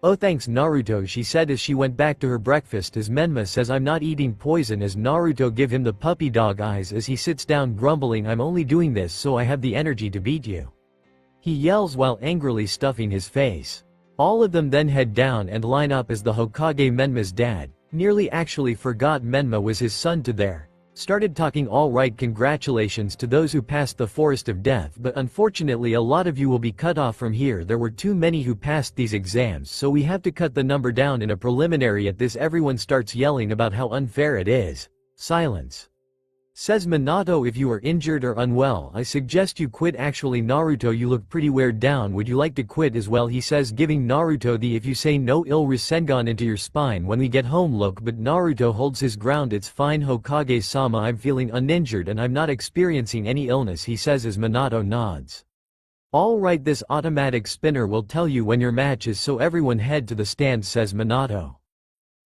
Oh thanks Naruto, she said as she went back to her breakfast as Menma says I'm not eating poison as Naruto give him the puppy dog eyes as he sits down grumbling, I'm only doing this so I have the energy to beat you. He yells while angrily stuffing his face. All of them then head down and line up as the Hokage Menma's dad, nearly actually forgot Menma was his son to there. Started talking, all right, congratulations to those who passed the Forest of Death, but unfortunately a lot of you will be cut off from here. There were too many who passed these exams, so we have to cut the number down in a preliminary. At this everyone starts yelling about how unfair it is. Silence. Says Minato, if you are injured or unwell I suggest you quit. Actually Naruto, you look pretty weighed down, would you like to quit as well, he says, giving Naruto the if you say no ill Rasengan into your spine when we get home look, but Naruto holds his ground. It's fine Hokage-sama, I'm feeling uninjured and I'm not experiencing any illness, he says as Minato nods. Alright, this automatic spinner will tell you when your match is, so everyone head to the stands, says Minato.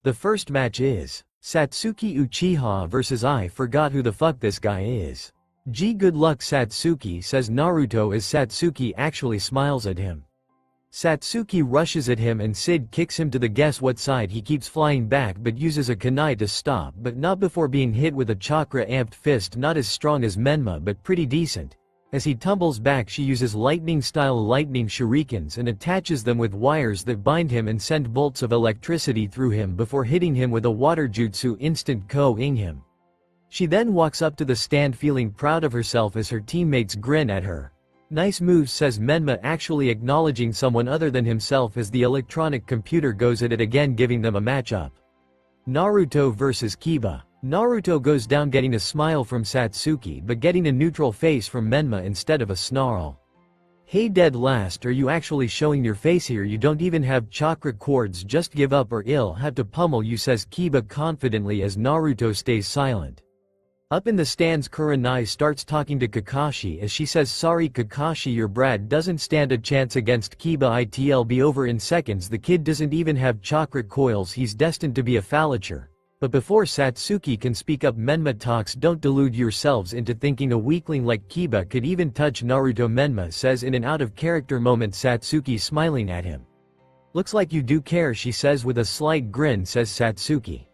The first match is Satsuki Uchiha vs. I forgot who the fuck this guy is. Gee, good luck Satsuki, says Naruto as Satsuki actually smiles at him. Satsuki rushes at him and Sid kicks him to the guess what side. He keeps flying back but uses a kunai to stop, but not before being hit with a chakra amped fist, not as strong as Menma but pretty decent. As he tumbles back she uses lightning-style lightning shurikens and attaches them with wires that bind him and send bolts of electricity through him before hitting him with a water jutsu instant ko-ing him. She then walks up to the stand feeling proud of herself as her teammates grin at her. Nice moves, says Menma, actually acknowledging someone other than himself as the electronic computer goes at it again, giving them a matchup. Naruto vs Kiba. Naruto goes down getting a smile from Satsuki but getting a neutral face from Menma instead of a snarl. Hey dead last, are you actually showing your face here? You don't even have chakra cords, just give up or I'll have to pummel you, says Kiba confidently as Naruto stays silent. Up in the stands, Kurenai starts talking to Kakashi as she says, sorry Kakashi, your brat doesn't stand a chance against Kiba, it'll be over in seconds, the kid doesn't even have chakra coils, he's destined to be a phallacher. But before Satsuki can speak up, Menma talks, don't delude yourselves into thinking a weakling like Kiba could even touch Naruto, Menma says in an out-of-character moment, Satsuki smiling at him. Looks like you do care, she says with a slight grin, says Satsuki.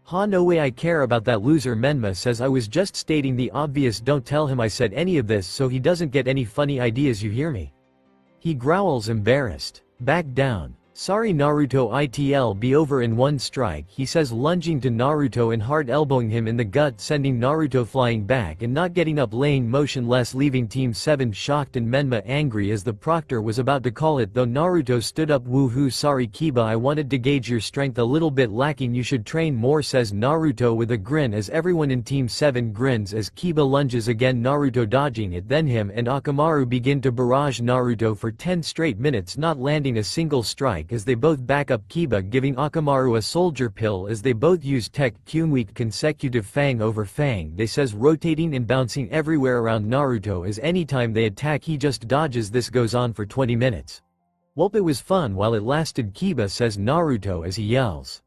Ha, no way I care about that loser, Menma says, I was just stating the obvious, don't tell him I said any of this so he doesn't get any funny ideas, you hear me? He growls, embarrassed. Back down. Sorry Naruto, it'll be over in one strike, he says, lunging to Naruto and hard elbowing him in the gut, sending Naruto flying back and not getting up, laying motionless, leaving Team 7 shocked and Menma angry as the proctor was about to call it, though Naruto stood up. Woohoo, sorry Kiba, I wanted to gauge your strength, a little bit lacking, you should train more, says Naruto with a grin as everyone in Team 7 grins as Kiba lunges again, Naruto dodging it, then him and Akamaru begin to barrage Naruto for 10 straight minutes, not landing a single strike as they both back up Kiba, giving Akamaru a soldier pill as they both use Tech Week consecutive Fang over Fang, they says, rotating and bouncing everywhere around Naruto as anytime they attack he just dodges. This goes on for 20 minutes. Welp, it was fun while it lasted, Kiba says Naruto as he yells.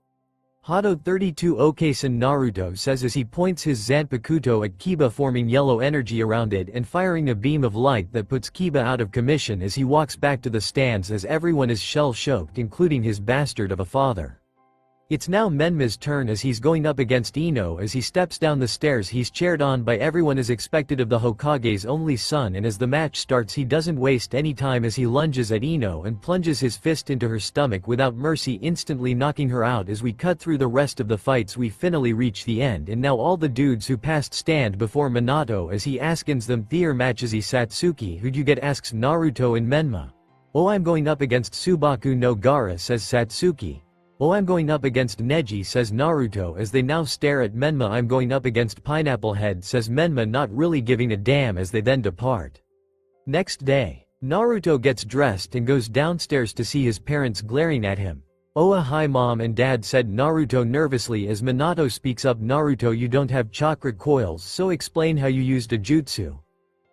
Hado 32 Okesen, Naruto says as he points his Zanpakuto at Kiba, forming yellow energy around it and firing a beam of light that puts Kiba out of commission as he walks back to the stands as everyone is shell-shocked, including his bastard of a father. It's now Menma's turn as he's going up against Ino. As he steps down the stairs he's cheered on by everyone as expected of the Hokage's only son, and as the match starts he doesn't waste any time as he lunges at Ino and plunges his fist into her stomach without mercy, instantly knocking her out. As we cut through the rest of the fights we finally reach the end, and now all the dudes who passed stand before Minato as he asks them, Theer matches he Satsuki, who'd you get, asks Naruto and Menma. Oh, I'm going up against Subaku no Gara, says Satsuki. Oh, I'm going up against Neji, says Naruto as they now stare at Menma. I'm going up against Pineapple Head, says Menma, not really giving a damn, as they then depart. Next day, Naruto gets dressed and goes downstairs to see his parents glaring at him. Oh, hi mom and dad, said Naruto nervously as Minato speaks up. Naruto, you don't have chakra coils, so explain how you used a jutsu.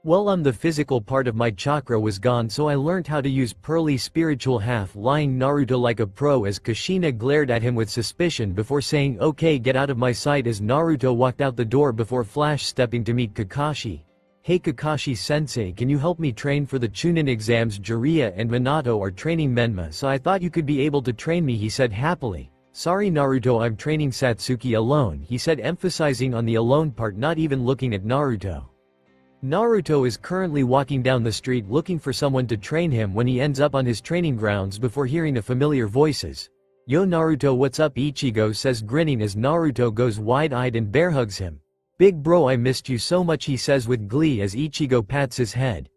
Well, the physical part of my chakra was gone, so I learned how to use pearly spiritual half, lying Naruto like a pro as Kushina glared at him with suspicion before saying, okay, get out of my sight, as Naruto walked out the door before flash stepping to meet Kakashi. Hey Kakashi sensei, can you help me train for the Chunin exams? Jiraiya and Minato are training Menma, so I thought you could be able to train me, he said happily. Sorry Naruto, I'm training Satsuki alone, he said, emphasizing on the alone part, not even looking at Naruto. Naruto is currently walking down the street looking for someone to train him when he ends up on his training grounds before hearing a familiar voices. Yo Naruto, what's up? Ichigo says, grinning as Naruto goes wide-eyed and bear hugs him. Big bro, I missed you so much, he says with glee as Ichigo pats his head.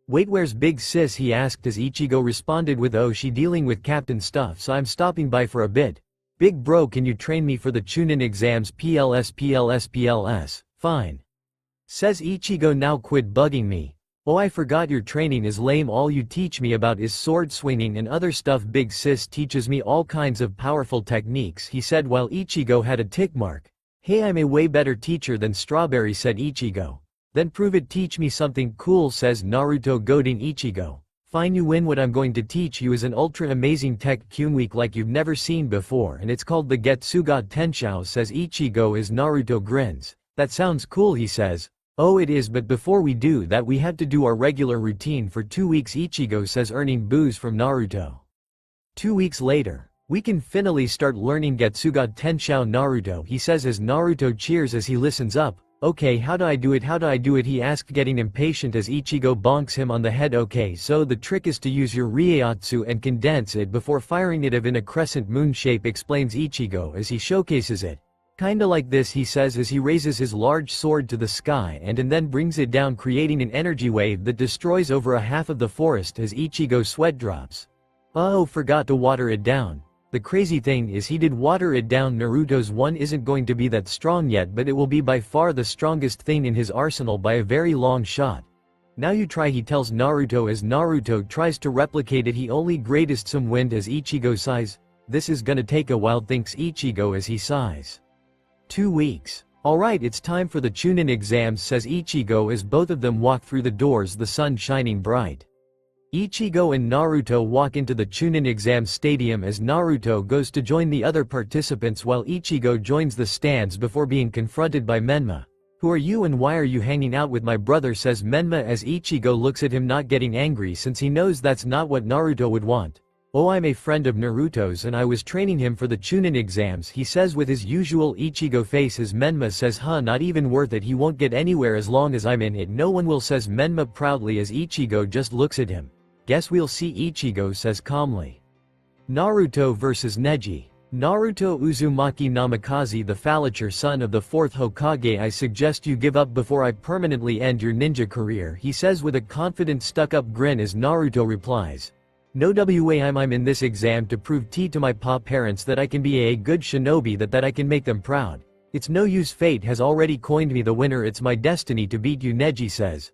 Wait, where's big sis? He asked as Ichigo responded with, oh, she dealing with captain stuff, so I'm stopping by for a bit. Big bro, can you train me for the Chunin exams? PLS. Fine. Says Ichigo, now quit bugging me. Oh, I forgot your training is lame, all you teach me about is sword swinging and other stuff. Big sis teaches me all kinds of powerful techniques, he said while Ichigo had a tick mark. Hey, I'm a way better teacher than Strawberry, said Ichigo. Then prove it, teach me something cool, says Naruto, goading Ichigo. Fine, you win. What I'm going to teach you is an ultra amazing Tech Week like you've never seen before, and it's called the Getsuga Tenshou, says Ichigo as Naruto grins. That sounds cool, he says. Oh, it is, but before we do that we have to do our regular routine for 2 weeks, Ichigo says, earning booze from Naruto. 2 weeks later, we can finally start learning Getsuga Tenshou, Naruto, he says as Naruto cheers as he listens up. Okay, how do I do it, he asked, getting impatient as Ichigo bonks him on the head. Okay, so the trick is to use your Rieatsu and condense it before firing it in a crescent moon shape, explains Ichigo as he showcases it. Kinda like this, he says as he raises his large sword to the sky and then brings it down, creating an energy wave that destroys over a half of the forest as Ichigo sweat drops. Oh, forgot to water it down. The crazy thing is he did water it down. Naruto's one isn't going to be that strong yet, but it will be by far the strongest thing in his arsenal by a very long shot. Now you try, he tells Naruto as Naruto tries to replicate it. He only greatest some wind as Ichigo sighs. This is gonna take a while, thinks Ichigo as he sighs. 2 weeks. Alright, it's time for the Chunin exams, says Ichigo as both of them walk through the doors, the sun shining bright. Ichigo and Naruto walk into the Chunin exam stadium as Naruto goes to join the other participants while Ichigo joins the stands before being confronted by Menma. Who are you and why are you hanging out with my brother, says Menma as Ichigo looks at him, not getting angry since he knows that's not what Naruto would want. Oh, I'm a friend of Naruto's and I was training him for the Chunin exams, he says with his usual Ichigo face as Menma says, not even worth it, he won't get anywhere as long as I'm in it. No one will, says Menma proudly as Ichigo just looks at him. Guess we'll see, Ichigo says calmly. Naruto vs Neji. Naruto Uzumaki Namikaze, the Phalancher son of the 4th Hokage, I suggest you give up before I permanently end your ninja career, he says with a confident stuck-up grin as Naruto replies. No way, I'm in this exam to prove to my parents that I can be a good shinobi, that I can make them proud. It's no use, fate has already coined me the winner, it's my destiny to beat you, Neji says.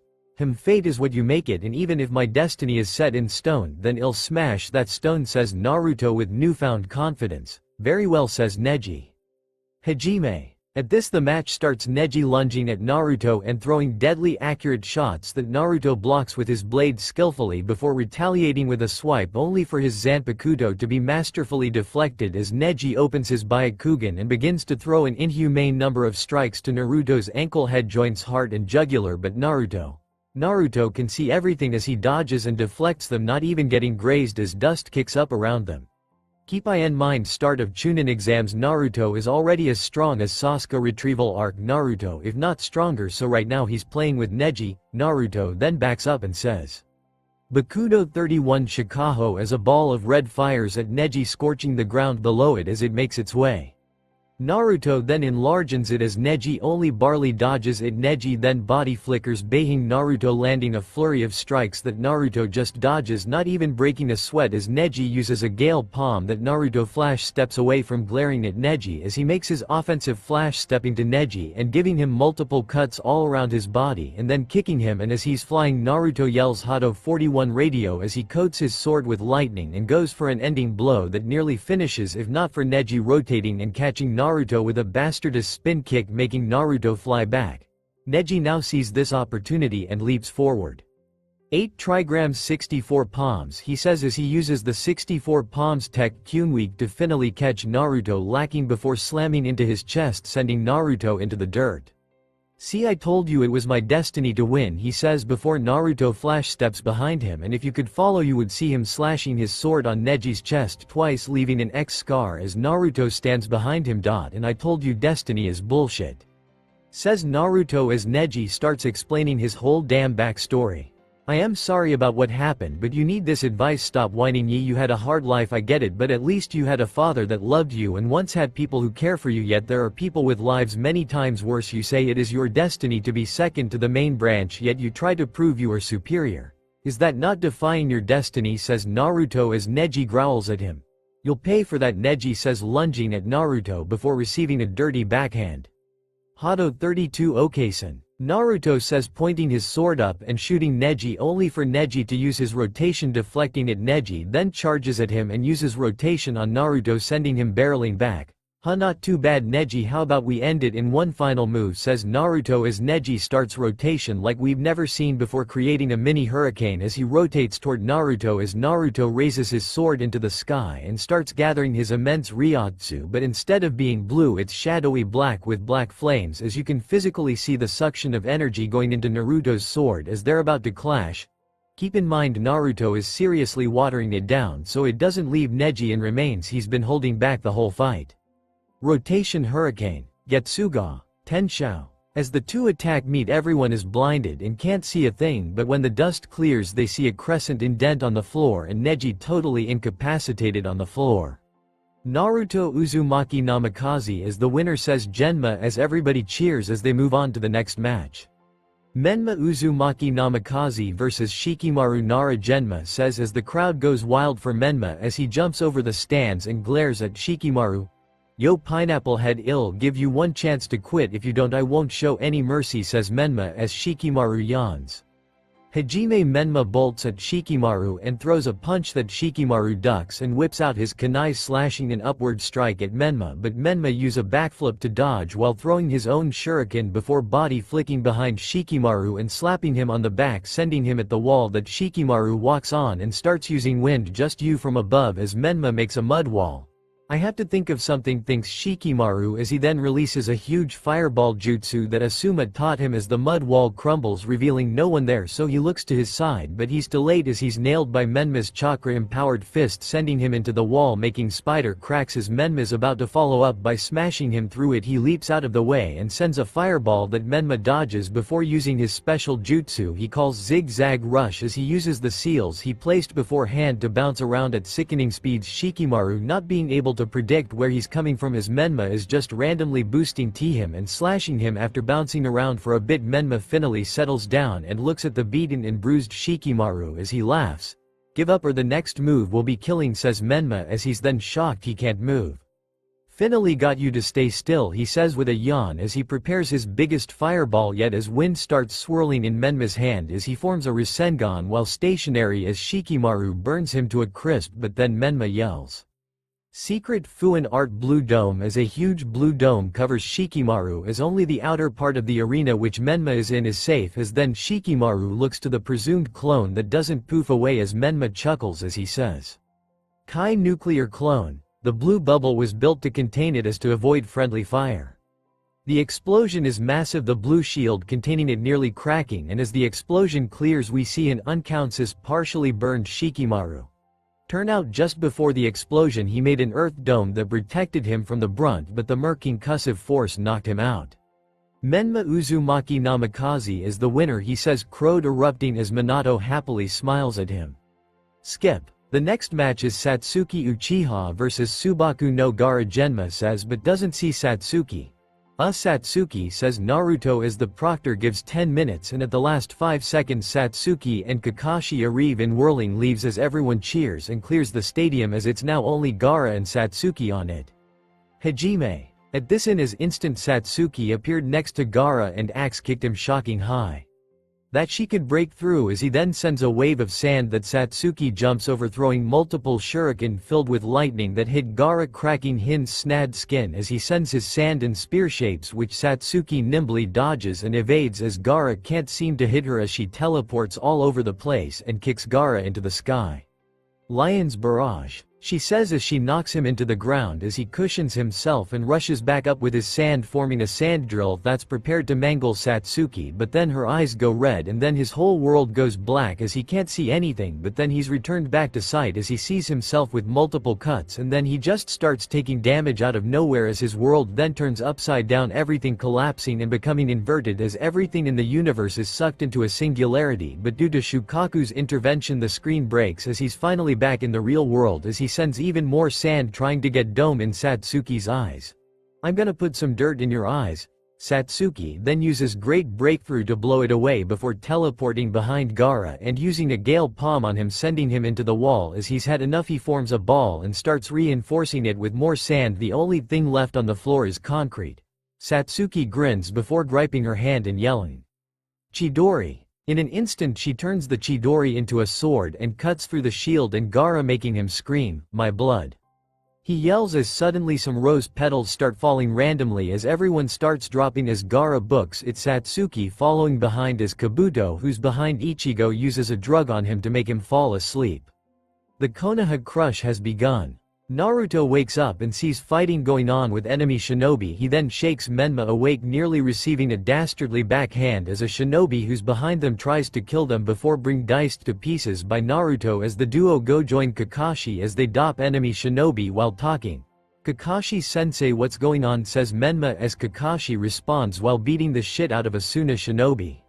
Fate is what you make it, and even if my destiny is set in stone, then I'll smash that stone, says Naruto with newfound confidence. Very well, says Neji. Hajime. At this the match starts, Neji lunging at Naruto and throwing deadly accurate shots that Naruto blocks with his blade skillfully before retaliating with a swipe, only for his Zanpakuto to be masterfully deflected as Neji opens his Byakugan and begins to throw an inhumane number of strikes to Naruto's ankle, head joints, heart and jugular, but Naruto can see everything as he dodges and deflects them, not even getting grazed as dust kicks up around them. Keep in mind, start of Chunin exams, Naruto is already as strong as Sasuke retrieval arc Naruto, if not stronger, so right now he's playing with Neji. Naruto then backs up and says, Bakudo 31 Shikaho as a ball of red fires at Neji, scorching the ground below it as it makes its way. Naruto then enlarges it as Neji only barely dodges it. Neji then body flickers, baiting Naruto, landing a flurry of strikes that Naruto just dodges, not even breaking a sweat as Neji uses a gale palm that Naruto flash steps away from, glaring at Neji as he makes his offensive flash, stepping to Neji and giving him multiple cuts all around his body and then kicking him, and as he's flying Naruto yells Hado 41 radio as he coats his sword with lightning and goes for an ending blow that nearly finishes, if not for Neji rotating and catching Naruto with a bastardous spin kick, making Naruto fly back. Neji now sees this opportunity and leaps forward. 8 trigrams 64 palms, he says as he uses the 64 palms tech Kyunweek to finally catch Naruto lacking before slamming into his chest, sending Naruto into the dirt. See, I told you it was my destiny to win, he says before Naruto flash steps behind him, and if you could follow you would see him slashing his sword on Neji's chest twice, leaving an X scar as Naruto stands behind him. And I told you destiny is bullshit, says Naruto as Neji starts explaining his whole damn backstory. I am sorry about what happened, but you need this advice. Stop whining. You had a hard life, I get it, but at least you had a father that loved you and once had people who care for you, yet there are people with lives many times worse. You say it is your destiny to be second to the main branch, yet you try to prove you are superior. Is that not defying your destiny, says Naruto as Neji growls at him. You'll pay for that, Neji says, lunging at Naruto before receiving a dirty backhand. Hado 32 Okasen. Naruto says, pointing his sword up and shooting Neji, only for Neji to use his rotation, deflecting it. Neji then charges at him and uses rotation on Naruto, sending him barreling back. Not too bad, Neji, how about we end it in one final move, says Naruto as Neji starts rotation like we've never seen before, creating a mini hurricane as he rotates toward Naruto as Naruto raises his sword into the sky and starts gathering his immense Ryotsu, but instead of being blue it's shadowy black with black flames, as you can physically see the suction of energy going into Naruto's sword as they're about to clash. Keep in mind Naruto is seriously watering it down so it doesn't leave Neji in remains. He's been holding back the whole fight. Rotation Hurricane, Getsuga, Tenshou. As the two attack meet, everyone is blinded and can't see a thing, but when the dust clears they see a crescent indent on the floor and Neji totally incapacitated on the floor. Naruto Uzumaki Namikaze is the winner, says Genma as everybody cheers as they move on to the next match. Menma Uzumaki Namikaze vs Shikimaru. Nara. Genma says as the crowd goes wild for Menma as he jumps over the stands and glares at Shikimaru. Yo, pineapple head, I'll give you one chance to quit. If you don't, I won't show any mercy, says Menma as Shikimaru yawns. Hajime. Menma bolts at Shikimaru and throws a punch that Shikimaru ducks and whips out his kunai, slashing an upward strike at Menma, but Menma uses a backflip to dodge while throwing his own shuriken before body flicking behind Shikimaru and slapping him on the back, sending him at the wall that Shikimaru walks on and starts using wind just you from above as Menma makes a mud wall. I have to think of something, thinks Shikimaru as he then releases a huge fireball jutsu that Asuma taught him as the mud wall crumbles, revealing no one there, so he looks to his side, but he's too late as he's nailed by Menma's chakra-empowered fist, sending him into the wall, making spider cracks as Menma's about to follow up by smashing him through it. He leaps out of the way and sends a fireball that Menma dodges before using his special jutsu he calls Zigzag Rush as he uses the seals he placed beforehand to bounce around at sickening speeds. Shikimaru not being able to predict where he's coming from as Menma is just randomly boosting him and slashing him. After bouncing around for a bit, Menma finally settles down and looks at the beaten and bruised Shikimaru as he laughs. Give up or the next move will be killing, says Menma as he's then shocked he can't move. Finally got you to stay still, he says with a yawn as he prepares his biggest fireball yet as wind starts swirling in Menma's hand as he forms a Rasengan while stationary as Shikimaru burns him to a crisp, but then Menma yells. Secret Fuin Art Blue Dome as a huge blue dome covers Shikimaru as only the outer part of the arena which Menma is in is safe, as then Shikimaru looks to the presumed clone that doesn't poof away as Menma chuckles as he says, Kai nuclear clone. The blue bubble was built to contain it as to avoid friendly fire. The explosion is massive, the blue shield containing it nearly cracking, and as the explosion clears we see an unconscious partially burned Shikimaru. Turn out just before the explosion he made an earth dome that protected him from the brunt, but the murking concussive force knocked him out. Menma Uzumaki Namikaze is the winner, he says, crowd erupting as Minato happily smiles at him. Skip. The next match is Satsuki Uchiha vs Subaku no Gaara. Genma says but doesn't see Satsuki. Satsuki, says Naruto as the proctor gives 10 minutes and at the last 5 seconds Satsuki and Kakashi arrive in whirling leaves as everyone cheers and clears the stadium as it's now only Gaara and Satsuki on it. Hajime. At this instant Satsuki appeared next to Gaara and axe kicked him shocking high. That she could break through as he then sends a wave of sand that Satsuki jumps over, throwing multiple shuriken filled with lightning that hit Gaara, cracking his snad skin as he sends his sand and spear shapes which Satsuki nimbly dodges and evades as Gaara can't seem to hit her as she teleports all over the place and kicks Gaara into the sky. Lion's Barrage, she says as she knocks him into the ground as he cushions himself and rushes back up with his sand, forming a sand drill that's prepared to mangle Satsuki, but then her eyes go red and then his whole world goes black as he can't see anything, but then he's returned back to sight as he sees himself with multiple cuts and then he just starts taking damage out of nowhere as his world then turns upside down, everything collapsing and becoming inverted as everything in the universe is sucked into a singularity, but due to Shukaku's intervention the screen breaks as he's finally back in the real world as he sends even more sand trying to get dome in Satsuki's eyes. I'm gonna put some dirt in your eyes. Satsuki then uses great breakthrough to blow it away before teleporting behind Gaara and using a gale palm on him, sending him into the wall. As he's had enough he forms a ball and starts reinforcing it with more sand. The only thing left on the floor is concrete. Satsuki grins before griping her hand and yelling, Chidori. In an instant she turns the Chidori into a sword and cuts through the shield and Gaara, making him scream, my blood. He yells as suddenly some rose petals start falling randomly as everyone starts dropping as Gaara books it. Satsuki following behind as Kabuto, who's behind Ichigo, uses a drug on him to make him fall asleep. The Konoha crush has begun. Naruto wakes up and sees fighting going on with enemy shinobi. He then shakes Menma awake, nearly receiving a dastardly backhand as a shinobi who's behind them tries to kill them before being diced to pieces by Naruto as the duo go join Kakashi as they dop enemy shinobi while talking. Kakashi sensei, what's going on, says Menma as Kakashi responds while beating the shit out of Asuna shinobi.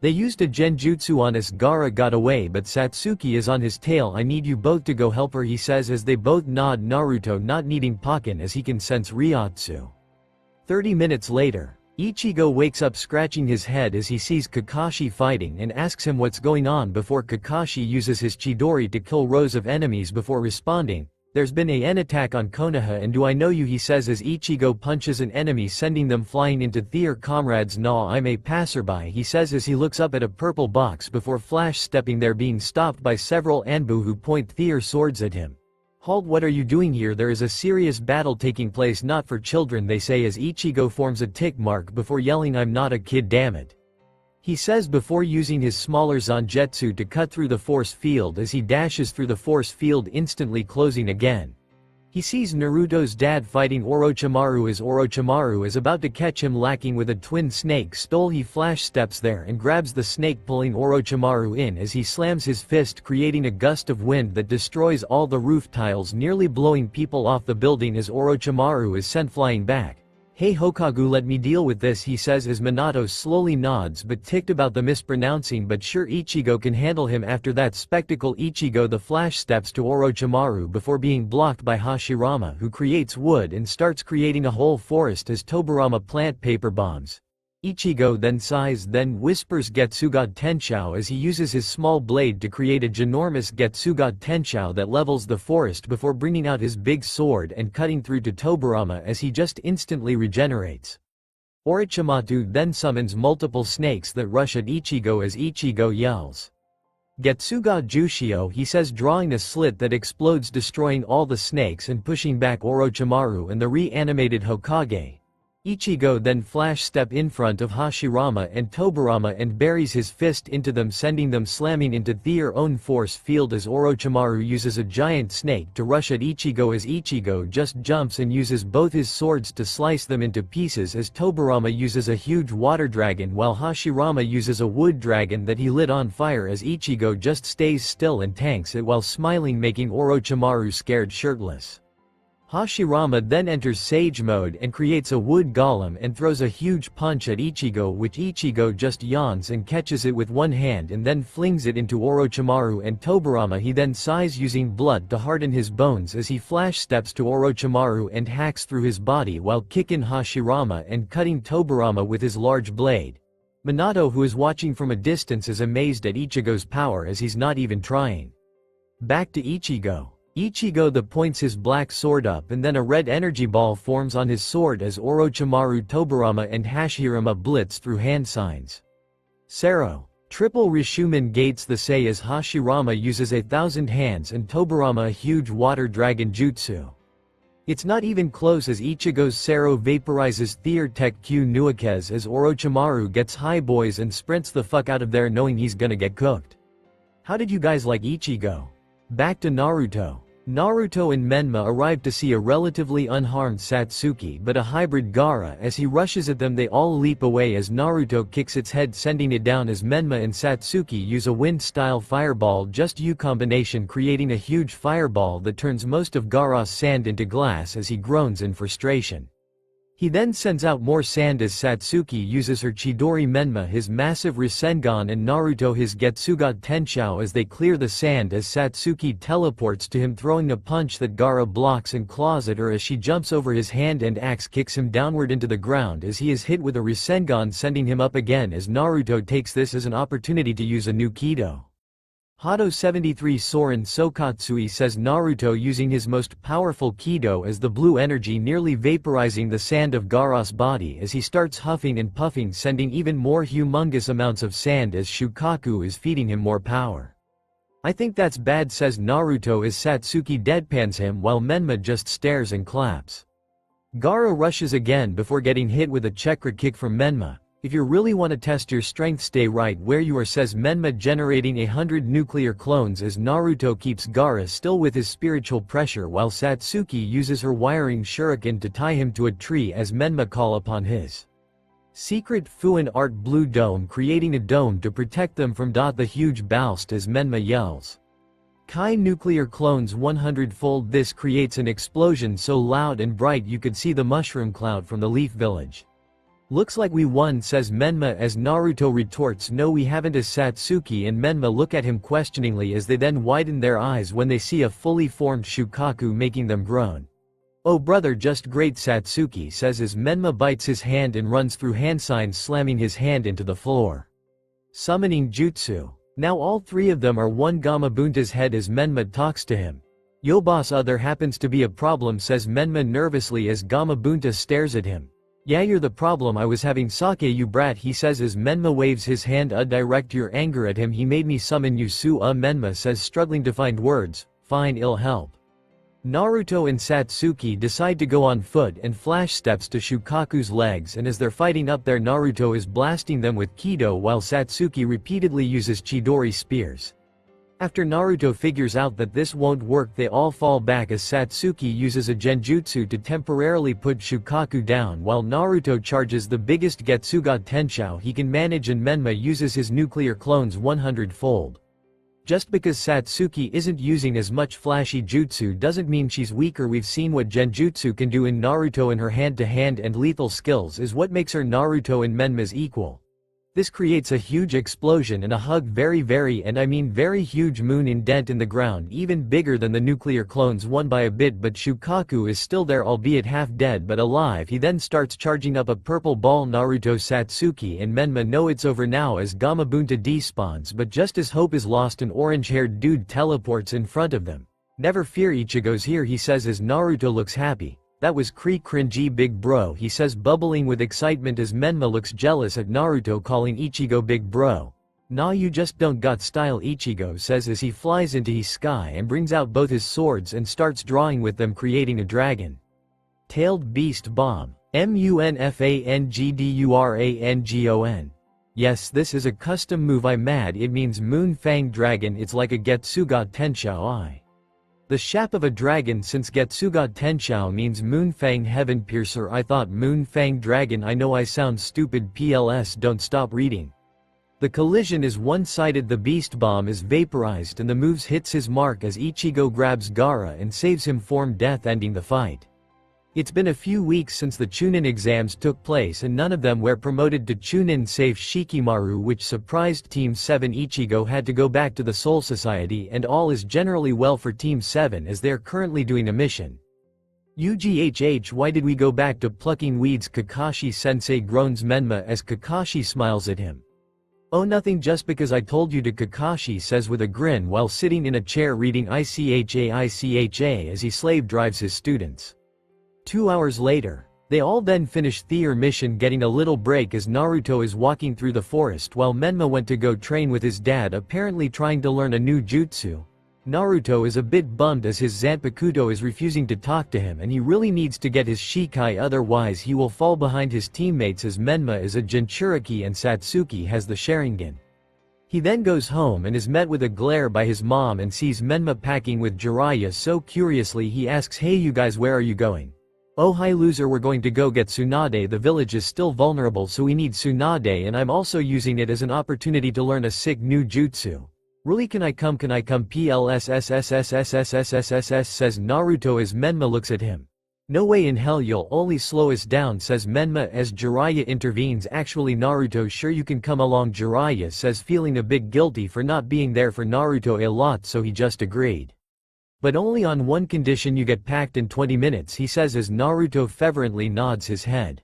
They used a genjutsu on us. Gaara got away but Satsuki is on his tail. I need you both to go help her, he says as they both nod, Naruto not needing Pakken as he can sense Ryotsu. 30 minutes later, Ichigo wakes up scratching his head as he sees Kakashi fighting and asks him what's going on before Kakashi uses his Chidori to kill rows of enemies before responding, "There's been an attack on Konoha and do I know you," he says as Ichigo punches an enemy sending them flying into their comrades. "Nah, I'm a passerby," he says as he looks up at a purple box before flash stepping there being stopped by several Anbu who point their swords at him. "Halt, what are you doing here? There is a serious battle taking place, not for children," they say as Ichigo forms a tick mark before yelling, "I'm not a kid, damn it," he says before using his smaller Zangetsu to cut through the force field as he dashes through the force field instantly closing again. He sees Naruto's dad fighting Orochimaru as Orochimaru is about to catch him lacking with a twin snake stole. He flash steps there and grabs the snake pulling Orochimaru in as he slams his fist creating a gust of wind that destroys all the roof tiles nearly blowing people off the building as Orochimaru is sent flying back. "Hey Hokagu, let me deal with this," he says as Minato slowly nods but ticked about the mispronouncing, but sure Ichigo can handle him. After that spectacle, Ichigo the flash steps to Orochimaru before being blocked by Hashirama, who creates wood and starts creating a whole forest as Tobirama plant paper bombs. Ichigo then sighs then whispers Getsuga Tenshou as he uses his small blade to create a ginormous Getsuga Tenshou that levels the forest before bringing out his big sword and cutting through to Tobirama as he just instantly regenerates. Orochimaru then summons multiple snakes that rush at Ichigo as Ichigo yells, "Getsuga Jushio," he says drawing a slit that explodes destroying all the snakes and pushing back Orochimaru and the reanimated Hokage. Ichigo then flash step in front of Hashirama and Tobirama and buries his fist into them sending them slamming into their own force field as Orochimaru uses a giant snake to rush at Ichigo as Ichigo just jumps and uses both his swords to slice them into pieces as Tobirama uses a huge water dragon while Hashirama uses a wood dragon that he lit on fire as Ichigo just stays still and tanks it while smiling making Orochimaru scared shirtless. Hashirama then enters Sage mode and creates a wood golem and throws a huge punch at Ichigo which Ichigo just yawns and catches it with one hand and then flings it into Orochimaru and Tobirama. He then sighs using blood to harden his bones as he flash steps to Orochimaru and hacks through his body while kicking Hashirama and cutting Tobirama with his large blade. Minato, who is watching from a distance, is amazed at Ichigo's power as he's not even trying. Back to Ichigo. Ichigo points his black sword up and then a red energy ball forms on his sword as Orochimaru, Tobirama and Hashirama blitz through hand signs. Sero. Triple Rishuman gates the say as Hashirama uses 1,000 hands and Tobirama a huge water dragon jutsu. It's not even close as Ichigo's Sero vaporizes Their Tech Q Nuakez as Orochimaru gets high boys and sprints the fuck out of there knowing he's gonna get cooked. How did you guys like Ichigo? Back to Naruto. Naruto and Menma arrive to see a relatively unharmed Satsuki but a hybrid Gaara. As he rushes at them they all leap away as Naruto kicks its head sending it down as Menma and Satsuki use a wind-style fireball just U combination creating a huge fireball that turns most of Gaara's sand into glass as he groans in frustration. He then sends out more sand as Satsuki uses her Chidori, Menma his massive Rasengan and Naruto his Getsuga Tenshou as they clear the sand as Satsuki teleports to him throwing a punch that Gaara blocks and claws at her as she jumps over his hand and axe kicks him downward into the ground as he is hit with a Rasengan sending him up again as Naruto takes this as an opportunity to use a new Kido. Hado 73 Soren Sokatsui says Naruto using his most powerful Kido as the blue energy nearly vaporizing the sand of Gaara's body as he starts huffing and puffing sending even more humongous amounts of sand as Shukaku is feeding him more power. I think that's bad, says Naruto as Satsuki deadpans him while Menma just stares and claps. Gaara rushes again before getting hit with a chakra kick from Menma. If you really want to test your strength stay right where you are, says Menma generating 100 nuclear clones as Naruto keeps Gaara still with his spiritual pressure while Satsuki uses her wiring shuriken to tie him to a tree as Menma call upon his secret Fuin art blue dome creating a dome to protect them from the huge Baust as Menma yells, "Kai nuclear clones 100-fold." This creates an explosion so loud and bright you could see the mushroom cloud from the Leaf Village. Looks like we won, says Menma as Naruto retorts, no we haven't, as Satsuki and Menma look at him questioningly as they then widen their eyes when they see a fully formed Shukaku making them groan. Oh brother, just great, Satsuki says as Menma bites his hand and runs through hand signs, slamming his hand into the floor. Summoning jutsu. Now all three of them are one Gamabunta's head as Menma talks to him. Yo boss, there happens to be a problem, says Menma nervously as Gamabunta stares at him. Yeah, you're the problem, I was having sake, you brat, he says as Menma waves his hand. Direct your anger at him, he made me summon you. Menma says, struggling to find words. Fine, I'll help. Naruto and Satsuki decide to go on foot and flash steps to Shukaku's legs, and as they're fighting up there, Naruto is blasting them with Kido while Satsuki repeatedly uses Chidori spears. After Naruto figures out that this won't work, they all fall back as Satsuki uses a genjutsu to temporarily put Shukaku down while Naruto charges the biggest Getsuga Tenshou he can manage, and Menma uses his nuclear clones 100-fold. Just because Satsuki isn't using as much flashy jutsu doesn't mean she's weaker. We've seen what genjutsu can do in Naruto, and her hand-to-hand and lethal skills is what makes her Naruto and Menma's equal. This creates a huge explosion and a hug, very and I mean very huge moon indent in the ground, even bigger than the nuclear clones, one by a bit, but Shukaku is still there, albeit half dead but alive. He then starts charging up a purple ball. Naruto, Satsuki and Menma know it's over now as Gamabunta despawns, but just as hope is lost, an orange-haired dude teleports in front of them. Never fear, Ichigo's here, he says as Naruto looks happy. That was cringy, big bro, he says, bubbling with excitement as Menma looks jealous at Naruto calling Ichigo big bro. Nah, you just don't got style, Ichigo says as he flies into his sky and brings out both his swords and starts drawing with them, creating a dragon. Tailed beast bomb. Munfangdurangon. Yes, this is a custom move, I'm mad, it means Moon Fang Dragon, it's like a Getsuga Tenshou The shape of a dragon, since Getsuga Tenshou means Moonfang Heaven Piercer. I thought Moonfang Dragon. I know I sound stupid, PLS don't stop reading. The collision is one-sided, the beast bomb is vaporized and the moves hits his mark as Ichigo grabs Gaara and saves him from death, ending the fight. It's been a few weeks since the Chunin exams took place and none of them were promoted to Chunin save Shikimaru, which surprised Team 7. Ichigo had to go back to the Soul Society and all is generally well for Team 7 as they're currently doing a mission. UGHH, why did we go back to plucking weeds? Kakashi-sensei groans Menma as Kakashi smiles at him. Oh nothing, just because I told you to, Kakashi says with a grin while sitting in a chair reading ICHA as he slave drives his students. 2 hours later, they all then finish their mission, getting a little break as Naruto is walking through the forest while Menma went to go train with his dad, apparently trying to learn a new jutsu. Naruto is a bit bummed as his Zanpakuto is refusing to talk to him and he really needs to get his Shikai, otherwise he will fall behind his teammates, as Menma is a Jinchuriki and Satsuki has the Sharingan. He then goes home and is met with a glare by his mom and sees Menma packing with Jiraiya, so curiously he asks, hey you guys, where are you going? Oh hi loser, we're going to go get Tsunade, the village is still vulnerable so we need Tsunade and I'm also using it as an opportunity to learn a sick new jutsu. Really, can I come PLSSSSSSSSSSS says Naruto as Menma looks at him. No way in hell, you'll only slow us down, says Menma as Jiraiya intervenes. Actually Naruto, sure you can come along, Jiraiya says, feeling a bit guilty for not being there for Naruto a lot, so he just agreed. But only on one condition, you get packed in 20 minutes, he says as Naruto fervently nods his head.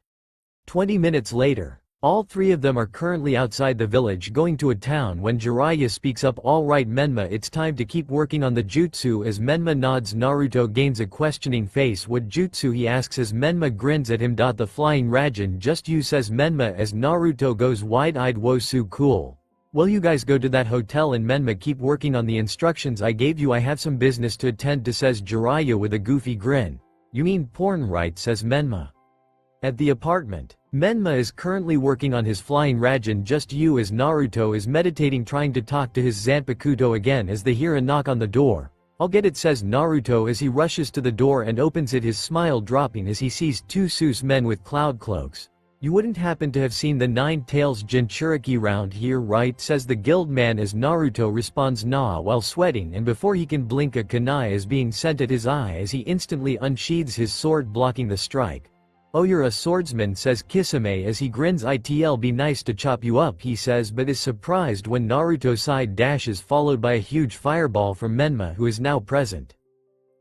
20 minutes later, all three of them are currently outside the village going to a town when Jiraiya speaks up. Alright Menma, it's time to keep working on the jutsu. As Menma nods, Naruto gains a questioning face. What jutsu, he asks as Menma grins at him. The flying Raijin, just you, says Menma as Naruto goes wide-eyed. Wosu, cool. Well you guys go to that hotel and Menma keep working on the instructions I gave you, I have some business to attend to, says Jiraiya with a goofy grin. You mean porn, right, says Menma. At the apartment, Menma is currently working on his flying Raijin, just you, as Naruto is meditating trying to talk to his Zanpakuto again as they hear a knock on the door. I'll get it, says Naruto as he rushes to the door and opens it, his smile dropping as he sees two Seuss men with cloud cloaks. You wouldn't happen to have seen the Nine Tails Jinchuriki round here, right, says the guild man as Naruto responds nah while sweating, and before he can blink a kunai is being sent at his eye as he instantly unsheathes his sword, blocking the strike. "Oh, you're a swordsman," says Kisame as he grins. "It'll be nice to chop you up," he says, but is surprised when Naruto side dashes followed by a huge fireball from Menma, who is now present.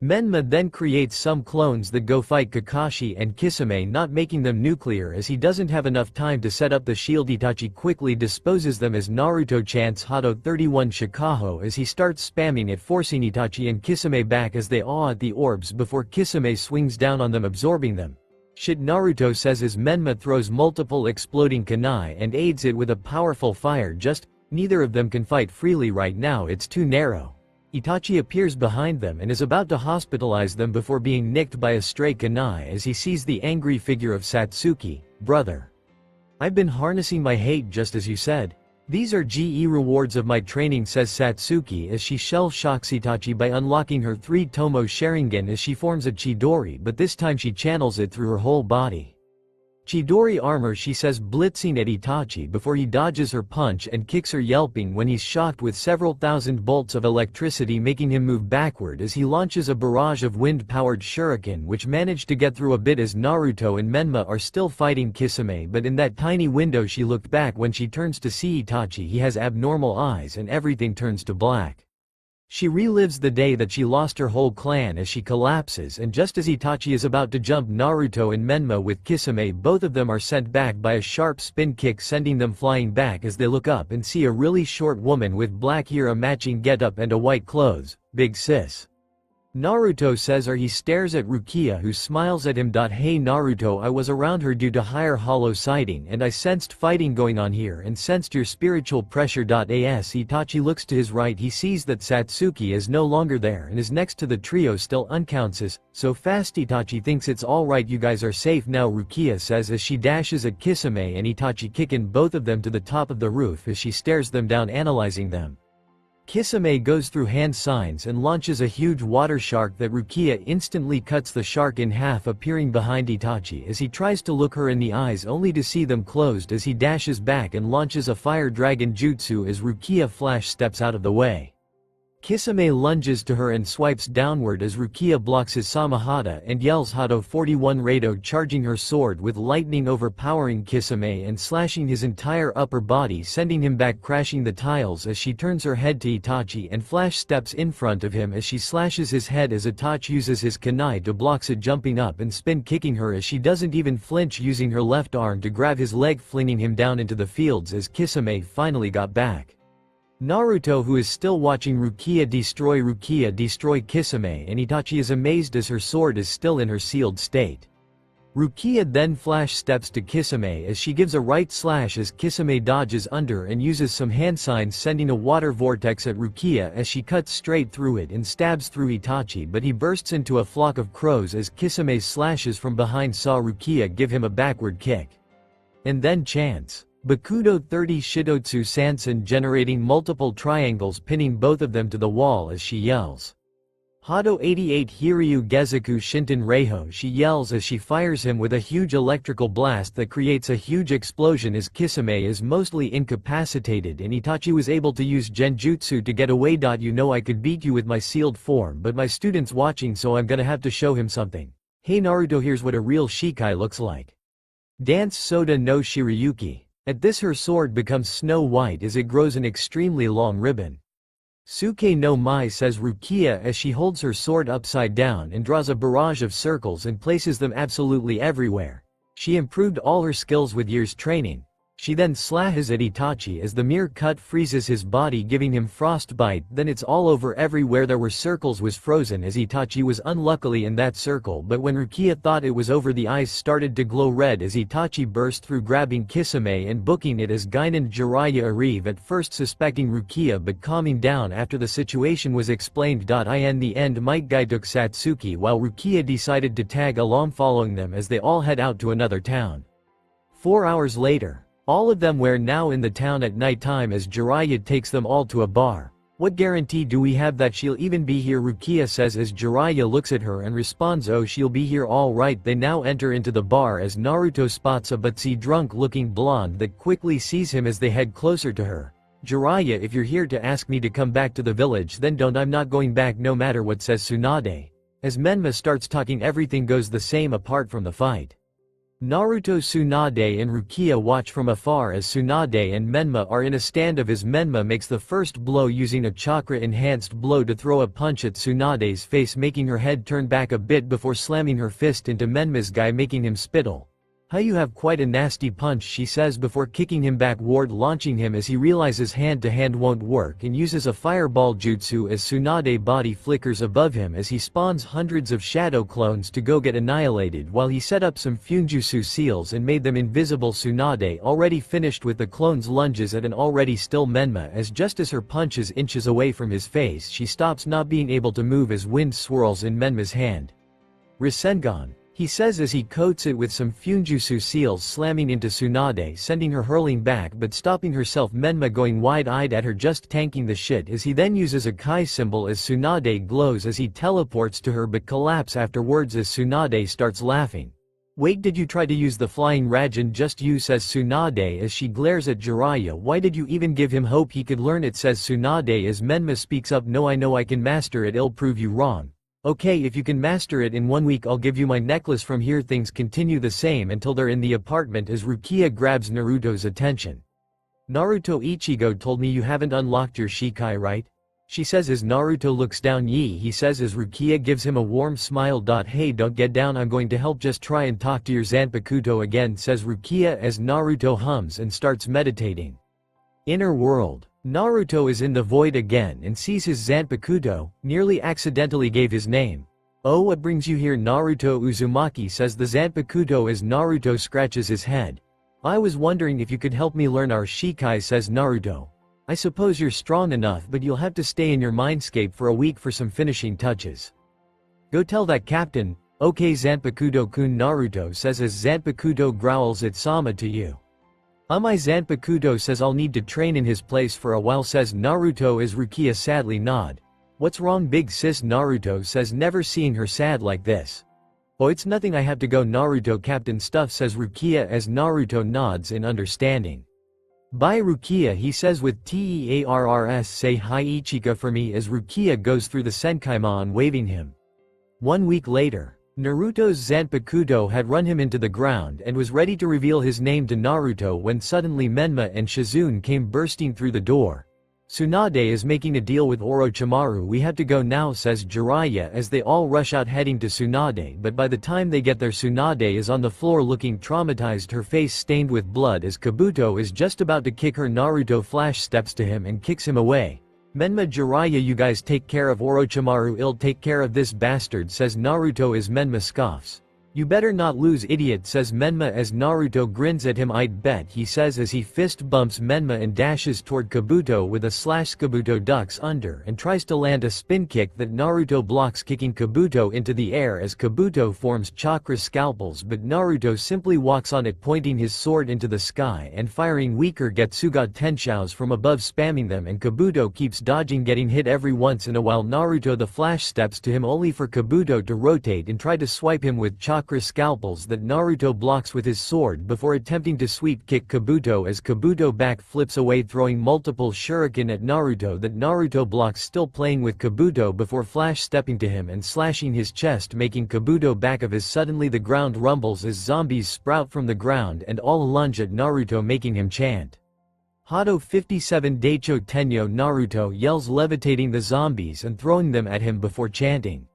Menma then creates some clones that go fight Kakashi and Kisame, not making them nuclear as he doesn't have enough time to set up the shield. Itachi quickly disposes them as Naruto chants Hado 31 Shikaho as he starts spamming it, forcing Itachi and Kisame back as they awe at the orbs before Kisame swings down on them, absorbing them. "Shit," Naruto says as Menma throws multiple exploding kunai and aids it with a powerful fire. "Just, neither of them can fight freely right now, it's too narrow." Itachi appears behind them and is about to hospitalize them before being nicked by a stray kunai as he sees the angry figure of Satsuki. "Brother, I've been harnessing my hate just as you said. These are GE rewards of my training," says Satsuki as she shell shocks Itachi by unlocking her 3 Tomo Sharingan as she forms a Chidori, but this time she channels it through her whole body. "Chidori armor," she says, blitzing at Itachi before he dodges her punch and kicks her, yelping when he's shocked with several thousand bolts of electricity making him move backward as he launches a barrage of wind-powered shuriken which managed to get through a bit as Naruto and Menma are still fighting Kisame, but in that tiny window she looked back when she turns to see Itachi. He has abnormal eyes and everything turns to black. She relives the day that she lost her whole clan as she collapses, and just as Itachi is about to jump Naruto and Menma with Kisame, both of them are sent back by a sharp spin kick, sending them flying back as they look up and see a really short woman with black hair, a matching getup and a white clothes. "Big sis," Naruto says, or he stares at Rukia, who smiles at him. "Hey Naruto, I was around her due to higher hollow sighting and I sensed fighting going on here and sensed your spiritual pressure. As Itachi looks to his right, he sees that Satsuki is no longer there and is next to the trio, still unconscious. So fast Itachi thinks it's alright, you guys are safe now," Rukia says as she dashes at Kisame and Itachi, kicking both of them to the top of the roof as she stares them down, analyzing them. Kisame goes through hand signs and launches a huge water shark that Rukia instantly cuts the shark in half, appearing behind Itachi as he tries to look her in the eyes only to see them closed as he dashes back and launches a fire dragon jutsu as Rukia flash steps out of the way. Kisame lunges to her and swipes downward as Rukia blocks his Samahata and yells Hado 41 Rado, charging her sword with lightning, overpowering Kisame and slashing his entire upper body, sending him back crashing the tiles as she turns her head to Itachi and flash steps in front of him as she slashes his head as Itachi uses his kunai to block it, jumping up and spin kicking her as she doesn't even flinch, using her left arm to grab his leg, flinging him down into the fields as Kisame finally got back. Naruto, who is still watching Rukia destroy Kisame, and Itachi is amazed as her sword is still in her sealed state. Rukia then flash steps to Kisame as she gives a right slash as Kisame dodges under and uses some hand signs, sending a water vortex at Rukia as she cuts straight through it and stabs through Itachi, but he bursts into a flock of crows as Kisame slashes from behind, saw Rukia give him a backward kick. And then chants Bakudo 30 Shidotsu Sansen, generating multiple triangles, pinning both of them to the wall as she yells Hado 88 Hiryu Gezaku Shinten Reiho. She yells as she fires him with a huge electrical blast that creates a huge explosion as Kisame is mostly incapacitated and Itachi was able to use Genjutsu to get away. "You know I could beat you with my sealed form, but my student's watching, so I'm gonna have to show him something. Hey Naruto, here's what a real Shikai looks like. Dance Soda no Shirayuki." At this her sword becomes snow white as it grows an extremely long ribbon. "Suke no Mai," says Rukia as she holds her sword upside down and draws a barrage of circles and places them absolutely everywhere. She improved all her skills with years training. She then slashes at Itachi as the mere cut freezes his body, giving him frostbite. Then it's all over everywhere. There were circles was frozen as Itachi was unluckily in that circle, but when Rukia thought it was over, the eyes started to glow red as Itachi burst through, grabbing Kisame and booking it as Guinan Jiraiya arrive, at first suspecting Rukia but calming down after the situation was explained. In the end, Might Guy took Satsuki while Rukia decided to tag along, following them as they all head out to another town. 4 hours later, all of them were now in the town at night time as Jiraiya takes them all to a bar. "What guarantee do we have that she'll even be here?" Rukia says as Jiraiya looks at her and responds, "Oh, she'll be here all right." They now enter into the bar as Naruto spots a butsy drunk-looking blonde that quickly sees him as they head closer to her. "Jiraiya, if you're here to ask me to come back to the village, then don't. I'm not going back no matter what," says Tsunade. As Menma starts talking, everything goes the same apart from the fight. Naruto Tsunade and Rukia watch from afar as Tsunade and Menma are in a standoff as Menma makes the first blow using a chakra-enhanced blow to throw a punch at Tsunade's face, making her head turn back a bit before slamming her fist into Menma's guy, making him spittle. "How you have quite a nasty punch," she says before kicking him backward, launching him as he realizes hand-to-hand won't work and uses a fireball jutsu as Tsunade body flickers above him as he spawns hundreds of shadow clones to go get annihilated, while he set up some Funjutsu seals and made them invisible. Tsunade already finished with the clones lunges at an already still Menma as just as her punch is inches away from his face, she stops, not being able to move as wind swirls in Menma's hand. "Rasengan," he says as he coats it with some Funjutsu seals, slamming into Tsunade, sending her hurling back but stopping herself, Menma going wide-eyed at her, just tanking the shit, as he then uses a Kai symbol as Tsunade glows as he teleports to her but collapse afterwards as Tsunade starts laughing. "Wait, did you try to use the flying Rajan just you?" says Tsunade as she glares at Jiraiya. "Why did you even give him hope he could learn it?" says Tsunade as Menma speaks up. "No, I know I can master it, it'll prove you wrong. Okay, if you can master it in 1 week I'll give you my necklace." From here things continue the same until they're in the apartment as Rukia grabs Naruto's attention. "Naruto, Ichigo told me you haven't unlocked your Shikai, right?" she says as Naruto looks down. He says as Rukia gives him a warm smile. "Hey, don't get down, I'm going to help, just try and talk to your Zanpakuto again," says Rukia as Naruto hums and starts meditating. Inner world. Naruto is in the void again and sees his Zanpakuto, nearly accidentally gave his name. "Oh, what brings you here?" Naruto Uzumaki says the Zanpakuto as Naruto scratches his head. "I was wondering if you could help me learn our Shikai," says Naruto. "I suppose you're strong enough, but you'll have to stay in your mindscape for a week for some finishing touches." "Go tell that captain." "Okay Zanpakuto-kun," Naruto says as Zanpakuto growls, "It's Sama to you." My Zanpakuto says I'll need to train in his place for a while," says Naruto as Rukia sadly nod. "What's wrong big sis?" Naruto says, never seeing her sad like this. "Oh, it's nothing, I have to go." Naruto, "Captain stuff," says Rukia as Naruto nods in understanding. "Bye Rukia," he says with tearrs. "Say hi Ichika for me," as Rukia goes through the Senkaimon waving him. 1 week later. Naruto's Zanpakuto had run him into the ground and was ready to reveal his name to Naruto when suddenly Menma and Shizune came bursting through the door. "Tsunade is making a deal with Orochimaru, we have to go now," says Jiraiya as they all rush out heading to Tsunade, but by the time they get there Tsunade is on the floor looking traumatized, her face stained with blood as Kabuto is just about to kick her. Naruto flash steps to him and kicks him away. "Menma, Jiraiya, you guys take care of Orochimaru, I'll take care of this bastard," says Naruto as Menma scoffs. "You better not lose, idiot," says Menma as Naruto grins at him. "I'd bet," he says as he fist bumps Menma and dashes toward Kabuto with a slash. Kabuto ducks under and tries to land a spin kick that Naruto blocks, kicking Kabuto into the air as Kabuto forms chakra scalpels, but Naruto simply walks on it, pointing his sword into the sky and firing weaker Getsuga Tenshous from above, spamming them, and Kabuto keeps dodging, getting hit every once in a while. Naruto the flash steps to him only for Kabuto to rotate and try to swipe him with chakra scalpels that Naruto blocks with his sword before attempting to sweep kick Kabuto as Kabuto back flips away, throwing multiple shuriken at Naruto that Naruto blocks, still playing with Kabuto before flash stepping to him and slashing his chest, making Kabuto back of his. Suddenly the ground rumbles as zombies sprout from the ground and all lunge at Naruto, making him chant Hado 57 Daicho Tenyo. Naruto yells, levitating the zombies and throwing them at him before chanting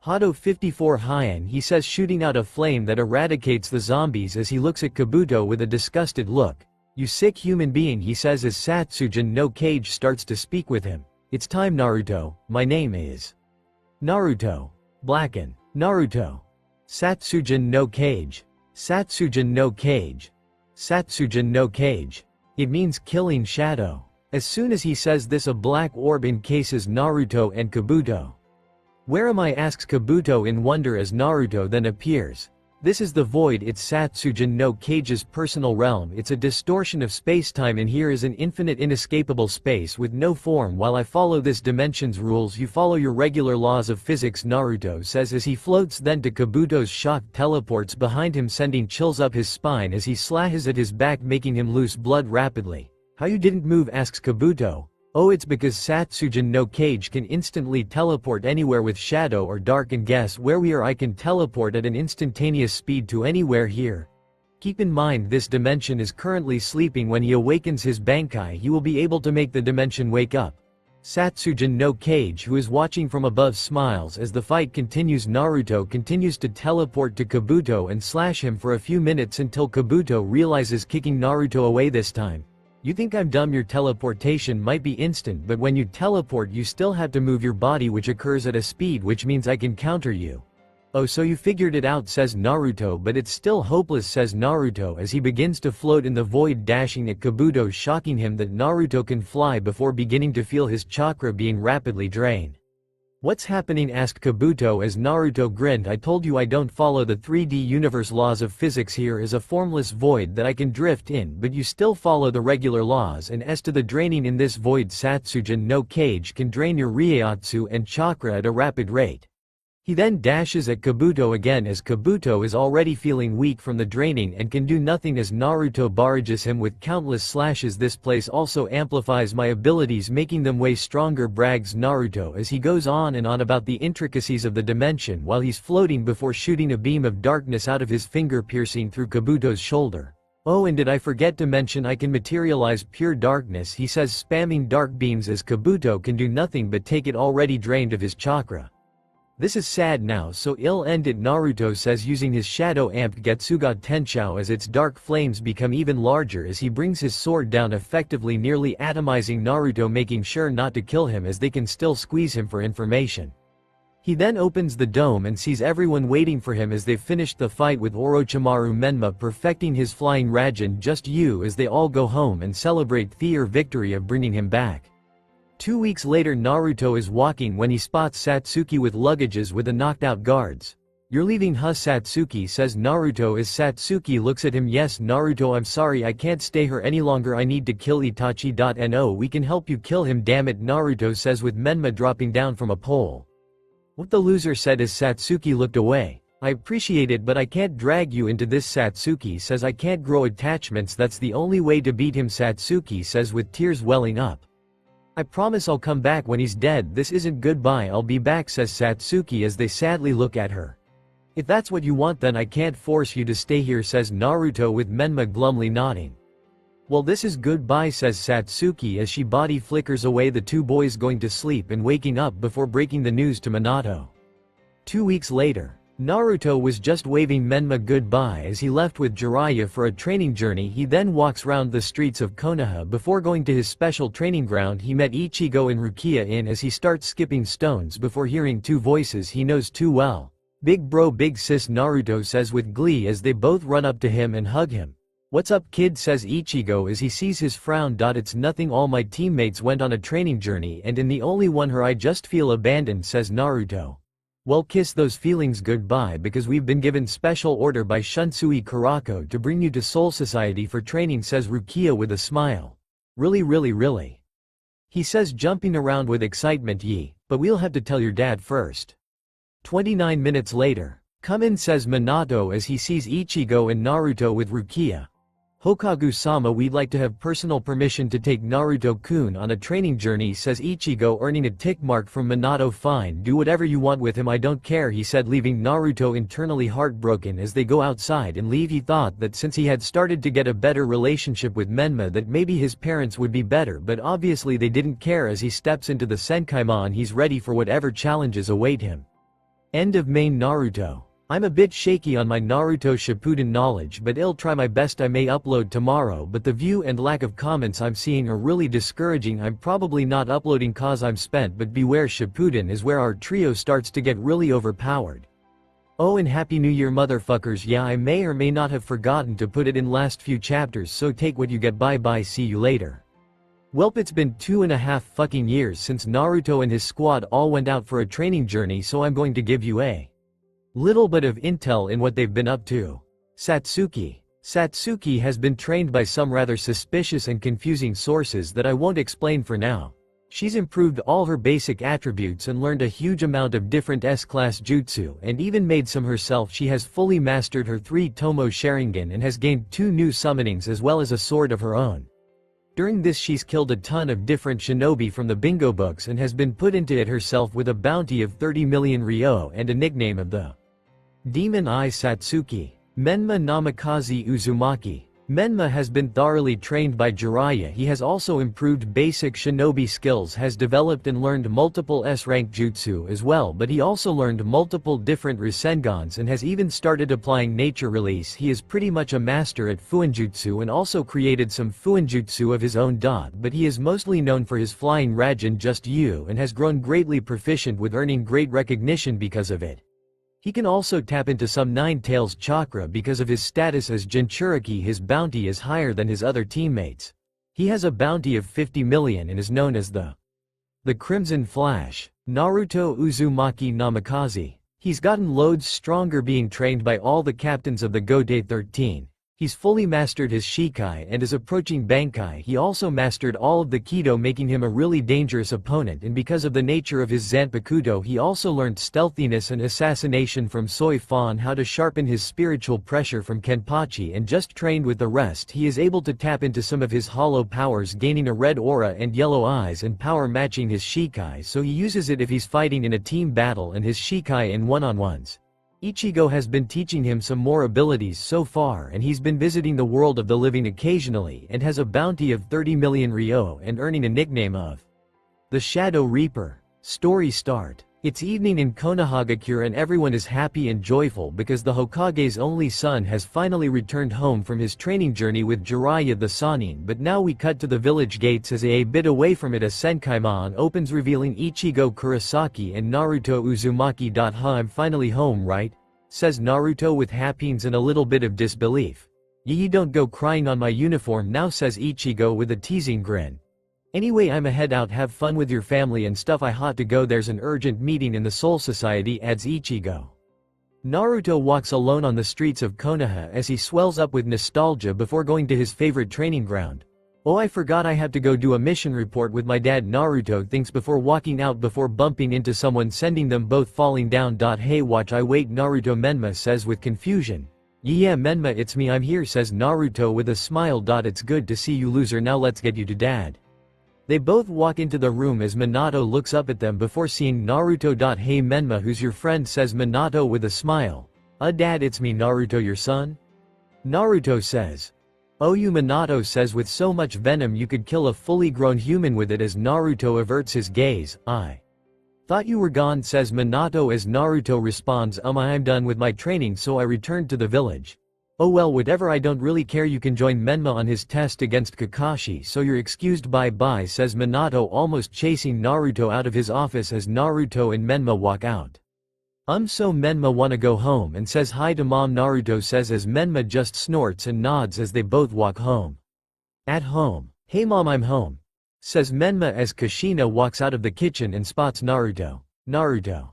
Hado 54 Hien, he says, shooting out a flame that eradicates the zombies as he looks at Kabuto with a disgusted look. "You sick human being," he says as Satsujin no Kage starts to speak with him. "It's time Naruto, my name is Naruto. Blacken. Naruto. Satsujin no Kage. Satsujin no Kage. Satsujin no Kage." It means killing shadow. As soon as he says this, a black orb encases Naruto and Kabuto. "Where am I?" asks Kabuto in wonder as Naruto then appears. This is the void, it's Satsujin no Kage's personal realm. It's a distortion of space-time, and here is an infinite inescapable space with no form. "While I follow this dimension's rules, you follow your regular laws of physics," Naruto says as he floats then to Kabuto's shock teleports behind him, sending chills up his spine as he slashes at his back, making him lose blood rapidly. "How you didn't move?" asks Kabuto. "Oh, it's because Satsujin no Kage can instantly teleport anywhere with shadow or dark, and guess where we are? I can teleport at an instantaneous speed to anywhere here." Keep in mind this dimension is currently sleeping. When he awakens his Bankai he will be able to make the dimension wake up. Satsujin no Kage, who is watching from above, smiles as the fight continues. Naruto continues to teleport to Kabuto and slash him for a few minutes until Kabuto realizes kicking Naruto away this time. You think I'm dumb? Your teleportation might be instant, but when you teleport you still have to move your body, which occurs at a speed which means I can counter you. Oh, so you figured it out, says Naruto, but it's still hopeless, says Naruto as he begins to float in the void, dashing at Kabuto, shocking him that Naruto can fly before beginning to feel his chakra being rapidly drained. What's happening? asked Kabuto as Naruto grinned. I told you I don't follow the 3D universe laws of physics. Here is a formless void that I can drift in, but you still follow the regular laws, and as to the draining in this void, Satsujin no Kage can drain your Reiatsu and chakra at a rapid rate. He then dashes at Kabuto again as Kabuto is already feeling weak from the draining and can do nothing as Naruto barrages him with countless slashes. This place also amplifies my abilities, making them way stronger, brags Naruto as he goes on and on about the intricacies of the dimension while he's floating before shooting a beam of darkness out of his finger, piercing through Kabuto's shoulder. Oh, and did I forget to mention I can materialize pure darkness, he says, spamming dark beams as Kabuto can do nothing but take it, already drained of his chakra. This is sad now, so I'll end it, Naruto says, using his shadow-amped Getsuga Tenshou as its dark flames become even larger as he brings his sword down effectively, nearly atomizing Naruto, making sure not to kill him as they can still squeeze him for information. He then opens the dome and sees everyone waiting for him as they've finished the fight with Orochimaru, Menma perfecting his flying Raijin, just you, as they all go home and celebrate their victory of bringing him back. 2 weeks later, Naruto is walking when he spots Satsuki with luggages with the knocked out guards. You're leaving, huh? Satsuki says. Naruto as Satsuki looks at him. Yes, Naruto, I'm sorry, I can't stay here any longer. I need to kill Itachi. No, we can help you kill him, damn it, Naruto says, with Menma dropping down from a pole. What the loser said as Satsuki looked away. I appreciate it, but I can't drag you into this. Satsuki says. I can't grow attachments, that's the only way to beat him, Satsuki says with tears welling up. I promise I'll come back when he's dead. This isn't goodbye, I'll be back, says Satsuki as they sadly look at her. If that's what you want, then I can't force you to stay here, says Naruto with Menma glumly nodding. Well, this is goodbye, says Satsuki as she body flickers away, the two boys going to sleep and waking up before breaking the news to Minato. 2 weeks later, Naruto was just waving Menma goodbye as he left with Jiraiya for a training journey. He then walks round the streets of Konoha before going to his special training ground. He met Ichigo and Rukia in as he starts skipping stones before hearing two voices he knows too well. Big bro, big sis, Naruto says with glee as they both run up to him and hug him. What's up, kid, says Ichigo as he sees his frown. It's nothing, all my teammates went on a training journey and in the only one her I just feel abandoned, says Naruto. Well, kiss those feelings goodbye because we've been given special order by Shunsui Kurako to bring you to Soul Society for training, says Rukia with a smile. Really? He says, jumping around with excitement. But we'll have to tell your dad first. 29 minutes later. Come in, says Minato as he sees Ichigo and Naruto with Rukia. Hokagu-sama, we'd like to have personal permission to take Naruto-kun on a training journey, says Ichigo, earning a tick mark from Minato. Fine, do whatever you want with him, I don't care, he said, leaving Naruto internally heartbroken as they go outside and leave. He thought that since he had started to get a better relationship with Menma that maybe his parents would be better, but obviously they didn't care. As he steps into the Senkaimon, he's ready for whatever challenges await him. End of main Naruto. I'm a bit shaky on my Naruto Shippuden knowledge, but I'll try my best. I may upload tomorrow, but the view and lack of comments I'm seeing are really discouraging. I'm probably not uploading cause I'm spent, but beware, Shippuden is where our trio starts to get really overpowered. Oh, and Happy New Year, motherfuckers. Yeah, I may or may not have forgotten to put it in last few chapters, so take what you get. Bye, see you later. Welp, it's been 2.5 fucking years since Naruto and his squad all went out for a training journey, so I'm going to give you a little bit of intel in what they've been up to. Satsuki. Satsuki has been trained by some rather suspicious and confusing sources that I won't explain for now. She's improved all her basic attributes and learned a huge amount of different S-class jutsu and even made some herself. She has fully mastered her 3 Tomo Sharingan and has gained 2 new summonings as well as a sword of her own. During this she's killed a ton of different shinobi from the bingo books and has been put into it herself with a bounty of 30 million ryo and a nickname of the Demon Eye Satsuki. Menma Namikaze Uzumaki. Menma has been thoroughly trained by Jiraiya. He has also improved basic shinobi skills, has developed and learned multiple S-rank jutsu as well, but he also learned multiple different Rasengans and has even started applying nature release. He is pretty much a master at Fuinjutsu and also created some Fuinjutsu of his own. But he is mostly known for his flying Raijin Just You and has grown greatly proficient with earning great recognition because of it. He can also tap into some Nine Tails chakra because of his status as Jinchuriki. His bounty is higher than his other teammates. He has a bounty of 50 million and is known as the Crimson Flash. Naruto Uzumaki Namikaze. He's gotten loads stronger being trained by all the captains of the Gotei 13. He's fully mastered his Shikai and is approaching Bankai. He also mastered all of the Kido, making him a really dangerous opponent, and because of the nature of his Zanpakuto he also learned stealthiness and assassination from Soi Fan, how to sharpen his spiritual pressure from Kenpachi, and just trained with the rest. He is able to tap into some of his hollow powers, gaining a red aura and yellow eyes and power matching his Shikai, so he uses it if he's fighting in a team battle and his Shikai in one-on-ones. Ichigo has been teaching him some more abilities so far, and he's been visiting the world of the living occasionally and has a bounty of 30 million ryo and earning a nickname of the Shadow Reaper. Story start. It's evening in Konohagakure and everyone is happy and joyful because the Hokage's only son has finally returned home from his training journey with Jiraiya the Sannin. But now we cut to the village gates as a bit away from it a Senkaimon opens, revealing Ichigo Kurosaki and Naruto Uzumaki. I'm finally home, right? Says Naruto with happiness and a little bit of disbelief. You don't go crying on my uniform now, says Ichigo with a teasing grin. Anyway, I'ma head out, have fun with your family and stuff. I hot to go, there's an urgent meeting in the Soul Society, adds Ichigo. Naruto walks alone on the streets of Konoha as he swells up with nostalgia before going to his favorite training ground. Oh, I forgot I have to go do a mission report with my dad, Naruto thinks before walking out before bumping into someone, sending them both falling down. Hey, watch, I wait, Naruto. Menma says with confusion. Yeah, Menma, it's me, I'm here, says Naruto with a smile. It's good to see you, loser, now let's get you to dad. They both walk into the room as Minato looks up at them before seeing Naruto. Hey Menma, who's your friend, says Minato with a smile. Dad, it's me, Naruto, your son? Naruto says. Oh, you, Minato says with so much venom you could kill a fully grown human with it as Naruto averts his gaze. I thought you were gone, says Minato as Naruto responds, I'm done with my training so I returned to the village. Oh well, whatever, I don't really care, you can join Menma on his test against Kakashi, so you're excused, bye, says Minato, almost chasing Naruto out of his office as Naruto and Menma walk out. So Menma wanna go home and says hi to mom, Naruto says as Menma just snorts and nods as they both walk home. At home. Hey mom, I'm home, says Menma as Kushina walks out of the kitchen and spots Naruto. Naruto.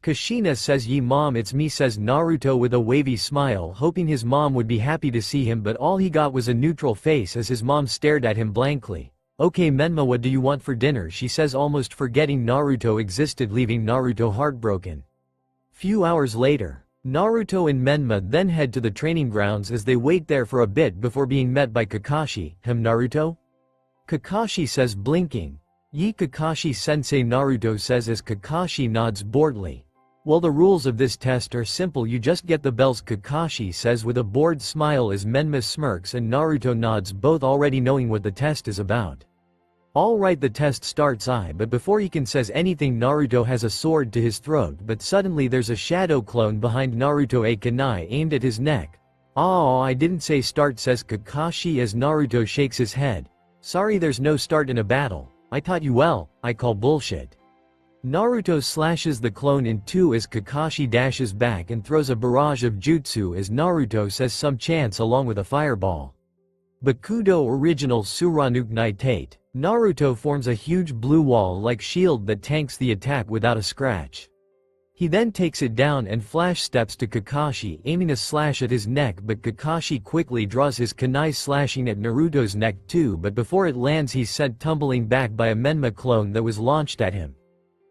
Kushina says, "Ye mom, it's me," says Naruto with a wavy smile, hoping his mom would be happy to see him, but all he got was a neutral face as his mom stared at him blankly. "Okay Menma, what do you want for dinner?" she says, almost forgetting Naruto existed, leaving Naruto heartbroken. Few hours later, Naruto and Menma then head to the training grounds as they wait there for a bit before being met by Kakashi. Naruto?" Kakashi says, blinking. "Ye Kakashi-sensei," Naruto says as Kakashi nods boredly. "Well, the rules of this test are simple, you just get the bells," Kakashi says with a bored smile as Menma smirks and Naruto nods, both already knowing what the test is about. Alright, the test starts. But before he can says anything, Naruto has a sword to his throat, but suddenly there's a shadow clone behind Naruto, a kunai aimed at his neck. "Oh, I didn't say start," says Kakashi as Naruto shakes his head. "Sorry, there's no start in a battle. I taught you well, I call bullshit." Naruto slashes the clone in two as Kakashi dashes back and throws a barrage of jutsu as Naruto says some chants along with a fireball. Bakudo original Suranuknai Tate. Naruto forms a huge blue wall-like shield that tanks the attack without a scratch. He then takes it down and flash steps to Kakashi, aiming a slash at his neck, but Kakashi quickly draws his kunai, slashing at Naruto's neck too, but before it lands he's sent tumbling back by a Menma clone that was launched at him.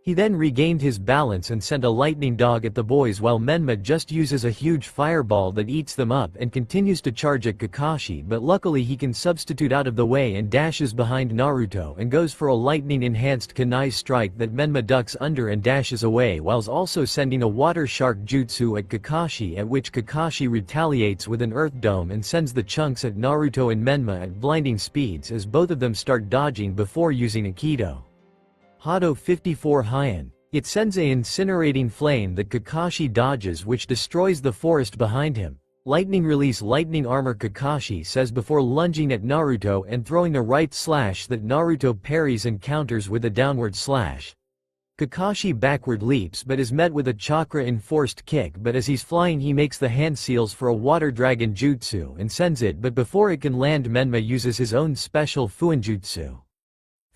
He then regained his balance and sent a lightning dog at the boys while Menma just uses a huge fireball that eats them up and continues to charge at Kakashi, but luckily he can substitute out of the way and dashes behind Naruto and goes for a lightning-enhanced kunai strike that Menma ducks under and dashes away whilst also sending a water shark jutsu at Kakashi, at which Kakashi retaliates with an earth dome and sends the chunks at Naruto and Menma at blinding speeds as both of them start dodging before using Aikido. Hado 54 Heian. It sends a incinerating flame that Kakashi dodges, which destroys the forest behind him. Lightning release lightning armor, Kakashi says before lunging at Naruto and throwing a right slash that Naruto parries and counters with a downward slash. Kakashi backward leaps but is met with a chakra enforced kick, but as he's flying he makes the hand seals for a water dragon jutsu and sends it, but before it can land Menma uses his own special Fuinjutsu.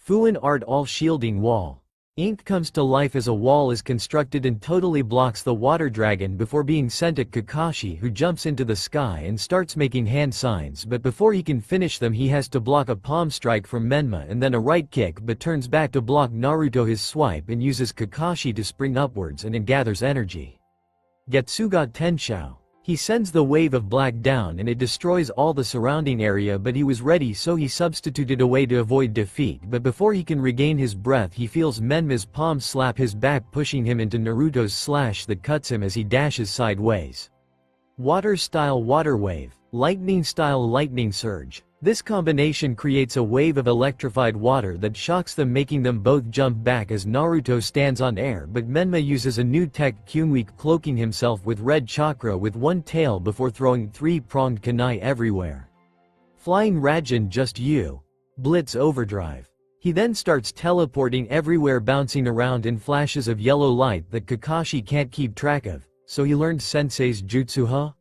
Fuin Art All Shielding Wall. Ink comes to life as a wall is constructed and totally blocks the water dragon before being sent at Kakashi, who jumps into the sky and starts making hand signs, but before he can finish them he has to block a palm strike from Menma and then a right kick, but turns back to block Naruto his swipe and uses Kakashi to spring upwards and it gathers energy. Getsuga Tenshou. He sends the wave of black down and it destroys all the surrounding area, but he was ready so he substituted a way to avoid defeat, but before he can regain his breath he feels Menma's palm slap his back, pushing him into Naruto's slash that cuts him as he dashes sideways. Water style water wave. Lightning style lightning surge. This combination creates a wave of electrified water that shocks them, making them both jump back as Naruto stands on air, but Menma uses a new tech Kyunweek, cloaking himself with red chakra with one tail before throwing three-pronged kunai everywhere. Flying Raijin Just You. Blitz Overdrive. He then starts teleporting everywhere, bouncing around in flashes of yellow light that Kakashi can't keep track of. So he learned Sensei's jutsu, huh?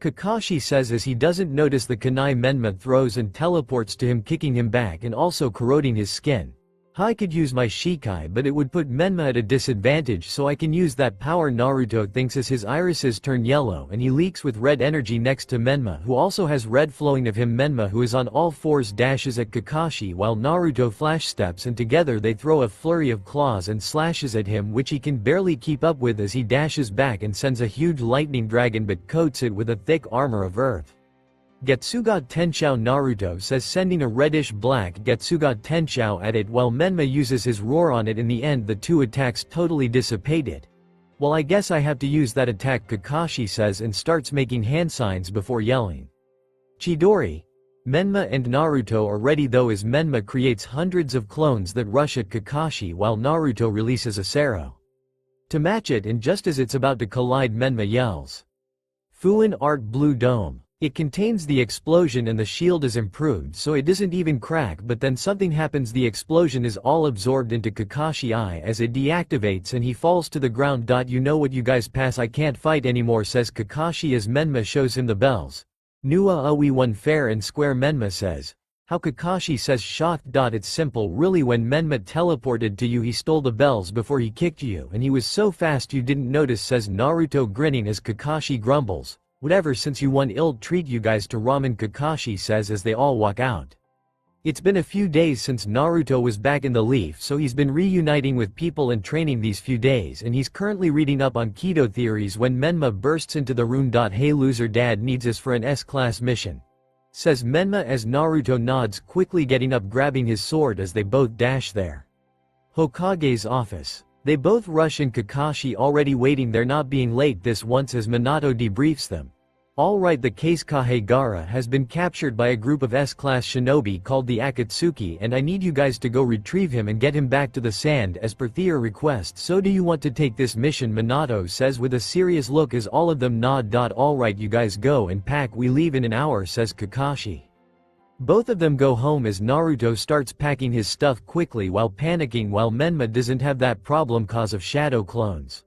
Kakashi says as he doesn't notice the kunai Menma throws and teleports to him, kicking him back and also corroding his skin. I could use my Shikai, but it would put Menma at a disadvantage, so I can use that power. Naruto thinks as his irises turn yellow and he leaks with red energy next to Menma, who also has red flowing of him. Menma, who is on all fours, dashes at Kakashi while Naruto flash steps and together they throw a flurry of claws and slashes at him, which he can barely keep up with as he dashes back and sends a huge lightning dragon but coats it with a thick armor of earth. Getsuga Tenshou. Naruto says sending a reddish-black Getsuga Tenshou at it while Menma uses his roar on it. In the end the two attacks totally dissipate it. Well, I guess I have to use that attack, Kakashi says and starts making hand signs before yelling. Chidori. Menma and Naruto are ready though as Menma creates hundreds of clones that rush at Kakashi while Naruto releases a Sero to match it, and just as it's about to collide Menma yells. Fuin Art Blue Dome. It contains the explosion and the shield is improved so it doesn't even crack, but then something happens, the explosion is all absorbed into Kakashi eye as it deactivates and he falls to the ground. You know what, you guys pass, I can't fight anymore, says Kakashi as Menma shows him the bells. Nua we won fair and square, Menma says. How? Kakashi says shocked. It's simple really, when Menma teleported to you he stole the bells before he kicked you and he was so fast you didn't notice, says Naruto grinning as Kakashi grumbles. Whatever, since you won, I'll treat you guys to ramen, Kakashi says as they all walk out. It's been a few days since Naruto was back in the Leaf, so he's been reuniting with people and training these few days, and he's currently reading up on keto theories when Menma bursts into the room. Hey loser, dad needs us for an S-class mission, says Menma as Naruto nods, quickly getting up, grabbing his sword as they both dash there. Hokage's office. They both rush in, Kakashi already waiting there, not being late this once as Minato debriefs them. Alright, the case Kahegara has been captured by a group of S-class shinobi called the Akatsuki, and I need you guys to go retrieve him and get him back to the sand as per their request. So do you want to take this mission? Minato says with a serious look as all of them nod. Alright, you guys go and pack, we leave in an hour, says Kakashi. Both of them go home as Naruto starts packing his stuff quickly while panicking, while Menma doesn't have that problem cause of shadow clones.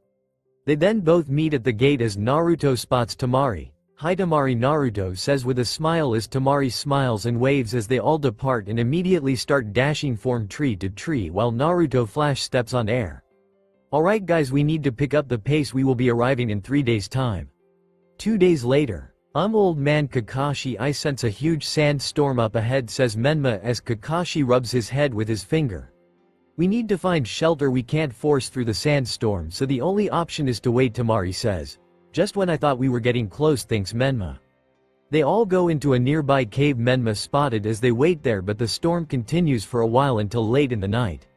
They then both meet at the gate as Naruto spots Tamari. Hi Tamari, Naruto says with a smile as Tamari smiles and waves as they all depart and immediately start dashing from tree to tree while Naruto flash steps on air. Alright guys, we need to pick up the pace, we will be arriving in 3 days time. 2 days later. Old man Kakashi, I sense a huge sandstorm up ahead, says Menma as Kakashi rubs his head with his finger. We need to find shelter, we can't force through the sandstorm, so the only option is to wait, Tamari says. Just when I thought we were getting close, thinks Menma. They all go into a nearby cave Menma spotted as they wait there, but the storm continues for a while until late in the night.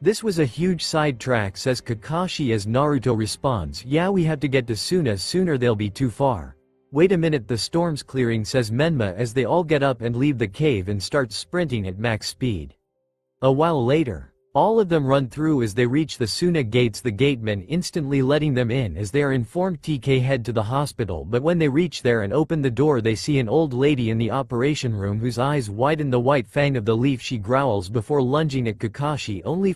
This was a huge sidetrack, says Kakashi as Naruto responds, yeah, we have to get to Suna sooner, they'll be too far. Wait a minute, the storm's clearing, says Menma as they all get up and leave the cave and start sprinting at max speed. A while later, all of them run through as they reach the Suna gates, the gatemen instantly letting them in as they are informed TK head to the hospital, but when they reach there and open the door they see an old lady in the operation room whose eyes widen. The white fang of the leaf, she growls before lunging at Kakashi only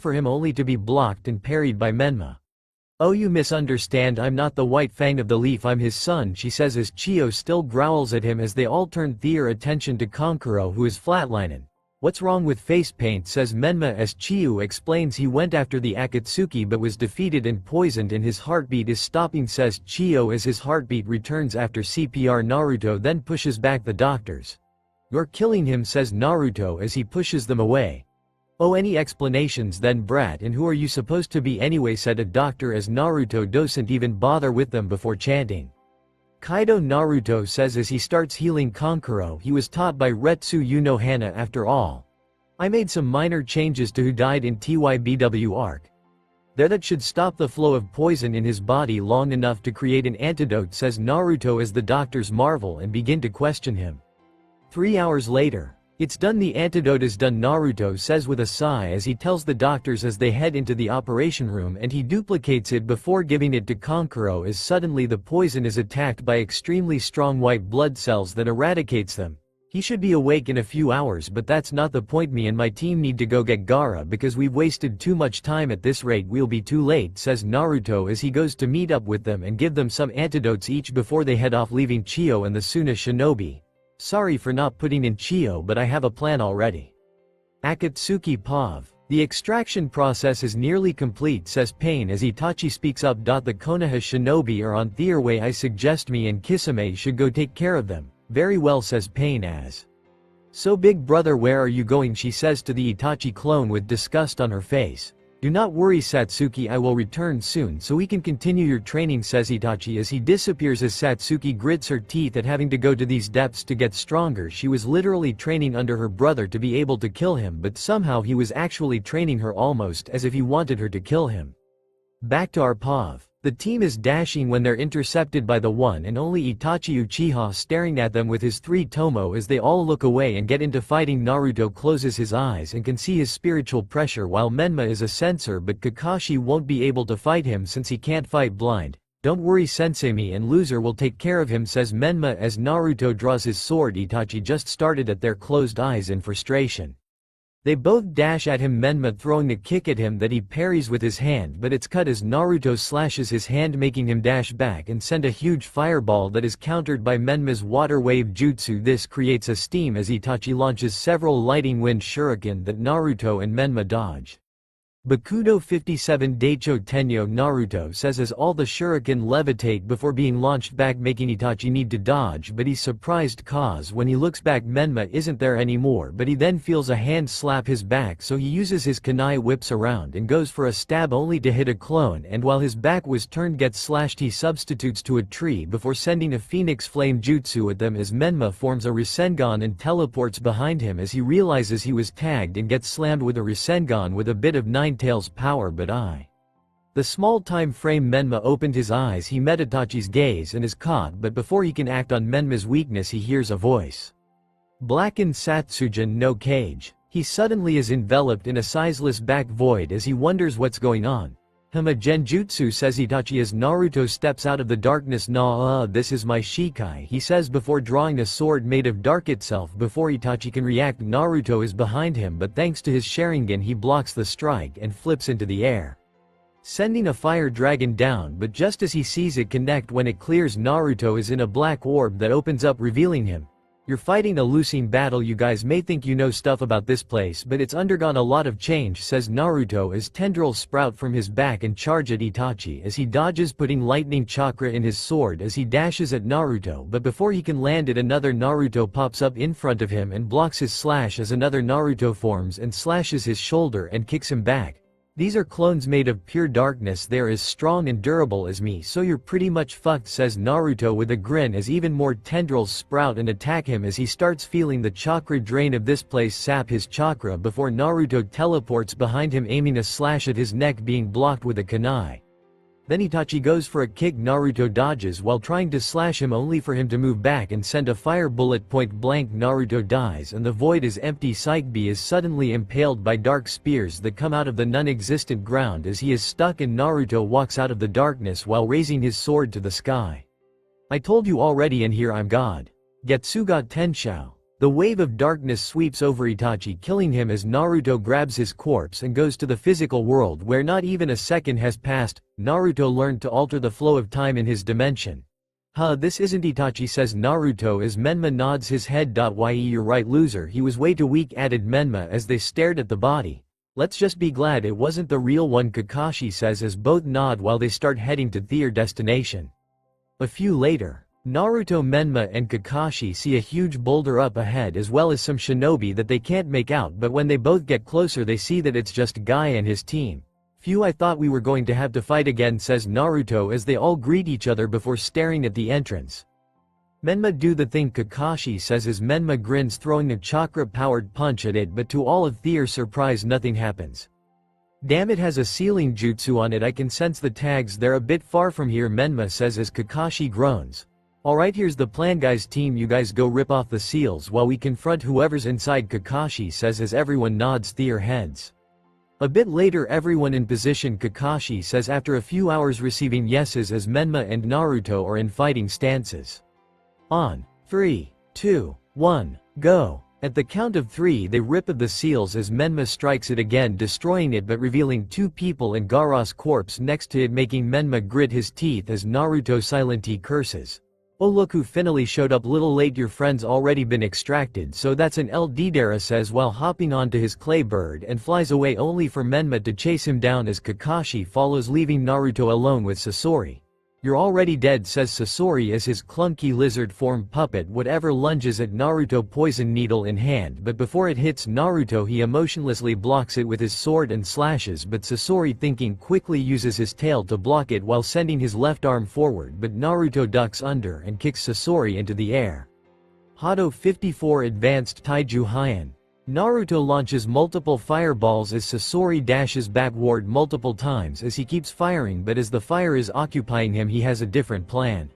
to be blocked and parried by Menma. Oh, you misunderstand, I'm not the white fang of the leaf, I'm his son, she says as Chio still growls at him as they all turn their attention to Kankuro, who is flatlining. What's wrong with face paint, says Menma as Chiyu explains he went after the Akatsuki but was defeated and poisoned and his heartbeat is stopping, says Chiyo as his heartbeat returns after CPR. Naruto then pushes back the doctors. You're killing him, says Naruto as he pushes them away. Oh, any explanations then, brat, and who are you supposed to be anyway, said a doctor as Naruto doesn't even bother with them before chanting. Kaido, Naruto says as he starts healing Kankuro, he was taught by Retsu Unohana after all. I made some minor changes to who died in TYBW arc. There that should stop the flow of poison in his body long enough to create an antidote, says Naruto as the doctors marvel and begin to question him. 3 hours later. It's done, the antidote is done, Naruto says with a sigh as he tells the doctors as they head into the operation room, and he duplicates it before giving it to Kankuro as suddenly the poison is attacked by extremely strong white blood cells that eradicates them. He should be awake in a few hours, but that's not the point, me and my team need to go get Gaara because we've wasted too much time, at this rate we'll be too late, says Naruto as he goes to meet up with them and give them some antidotes each before they head off, leaving Chiyo and the Suna shinobi. Sorry for not putting in Chiyo, but I have a plan already. Akatsuki Pav. The extraction process is nearly complete, says Pain as Itachi speaks up. The Konoha shinobi are on their way, I suggest me and Kisame should go take care of them. Very well, says Pain as. So big brother, where are you going, she says to the Itachi clone with disgust on her face. Do not worry Satsuki, I will return soon so we can continue your training, says Itachi as he disappears as Satsuki grits her teeth at having to go to these depths to get stronger. She was literally training under her brother to be able to kill him, but somehow he was actually training her almost as if he wanted her to kill him. Back to our Pav. The team is dashing when they're intercepted by the one and only Itachi Uchiha staring at them with his 3 tomo as they all look away and get into fighting. Naruto closes his eyes and can see his spiritual pressure while Menma is a censor, but Kakashi won't be able to fight him since he can't fight blind. Don't worry sensei, me and loser will take care of him, says Menma as Naruto draws his sword. Itachi just started at their closed eyes in frustration. They both dash at him, Menma throwing a kick at him that he parries with his hand, but it's cut as Naruto slashes his hand, making him dash back and send a huge fireball that is countered by Menma's water wave jutsu. This creates a steam as Itachi launches several lightning wind shuriken that Naruto and Menma dodge. Bakudo 57 Daicho Tenyo, Naruto says as all the shuriken levitate before being launched back, making Itachi need to dodge, but he's surprised cause when he looks back Menma isn't there anymore, but he then feels a hand slap his back, so he uses his kunai, whips around and goes for a stab only to hit a clone, and while his back was turned gets slashed, he substitutes to a tree before sending a phoenix flame jutsu at them as Menma forms a Rasengan and teleports behind him as he realizes he was tagged and gets slammed with a Rasengan with a bit of Ninetales power, but the small time frame Menma opened his eyes, he met Itachi's gaze and is caught, but before he can act on Menma's weakness he hears a voice. Blackened Satsujin no Cage. He suddenly is enveloped in a sizeless back void as he wonders what's going on. A genjutsu, says Itachi as Naruto steps out of the darkness. This is my Shikai, he says before drawing a sword made of dark itself. Before Itachi can react, Naruto is behind him, but thanks to his Sharingan he blocks the strike and flips into the air, sending a fire dragon down, but just as he sees it connect when it clears, Naruto is in a black orb that opens up revealing him. You're fighting a losing battle. You guys may think you know stuff about this place, but it's undergone a lot of change, says Naruto as tendrils sprout from his back and charge at Itachi as he dodges, putting lightning chakra in his sword as he dashes at Naruto, but before he can land it, another Naruto pops up in front of him and blocks his slash as another Naruto forms and slashes his shoulder and kicks him back. These are clones made of pure darkness. They're as strong and durable as me, so you're pretty much fucked, says Naruto with a grin as even more tendrils sprout and attack him as he starts feeling the chakra drain of this place sap his chakra before Naruto teleports behind him, aiming a slash at his neck, being blocked with a kunai. Then Itachi goes for a kick. Naruto dodges while trying to slash him, only for him to move back and send a fire bullet point blank. Naruto dies and the void is empty. Saikbi is suddenly impaled by dark spears that come out of the non-existent ground as he is stuck, and Naruto walks out of the darkness while raising his sword to the sky. I told you already, and here I'm God. Getsuga Tenshou. The wave of darkness sweeps over Itachi, killing him as Naruto grabs his corpse and goes to the physical world where not even a second has passed. Naruto learned to alter the flow of time in his dimension. Huh, this isn't Itachi, says Naruto as Menma nods his head. Ye, you're right, loser, he was way too weak, added Menma as they stared at the body. Let's just be glad it wasn't the real one, Kakashi says as both nod while they start heading to their destination. A few later, Naruto, Menma and Kakashi see a huge boulder up ahead as well as some shinobi that they can't make out, but when they both get closer they see that it's just Guy and his team. Phew, I thought we were going to have to fight again, says Naruto as they all greet each other before staring at the entrance. Menma, do the thing, Kakashi says as Menma grins, throwing a chakra-powered punch at it, but to all of Their's surprise nothing happens. Damn, it has a sealing jutsu on it, I can sense the tags, they're a bit far from here, Menma says as Kakashi groans. Alright, here's the plan, guys. Team, you guys go rip off the seals while we confront whoever's inside, Kakashi says as everyone nods their heads. A bit later, everyone in position, Kakashi says after a few hours receiving yeses as Menma and Naruto are in fighting stances. On 3, 2, 1, go. At the count of 3 they rip of the seals as Menma strikes it again, destroying it but revealing 2 people and Gaara's corpse next to it, making Menma grit his teeth as Naruto silently curses. Oh look who finally showed up, little late, your friend's already been extracted, so that's an LD, Dara says while hopping onto his clay bird and flies away, only for Menma to chase him down as Kakashi follows, leaving Naruto alone with Sasori. You're already dead, says Sasori as his clunky lizard form puppet whatever lunges at Naruto, poison needle in hand, but before it hits Naruto he emotionlessly blocks it with his sword and slashes, but Sasori, thinking quickly, uses his tail to block it while sending his left arm forward, but Naruto ducks under and kicks Sasori into the air. Hado 54 Advanced Taiju Heian. Naruto launches multiple fireballs as Sasori dashes backward multiple times as he keeps firing, but as the fire is occupying him he has a different plan.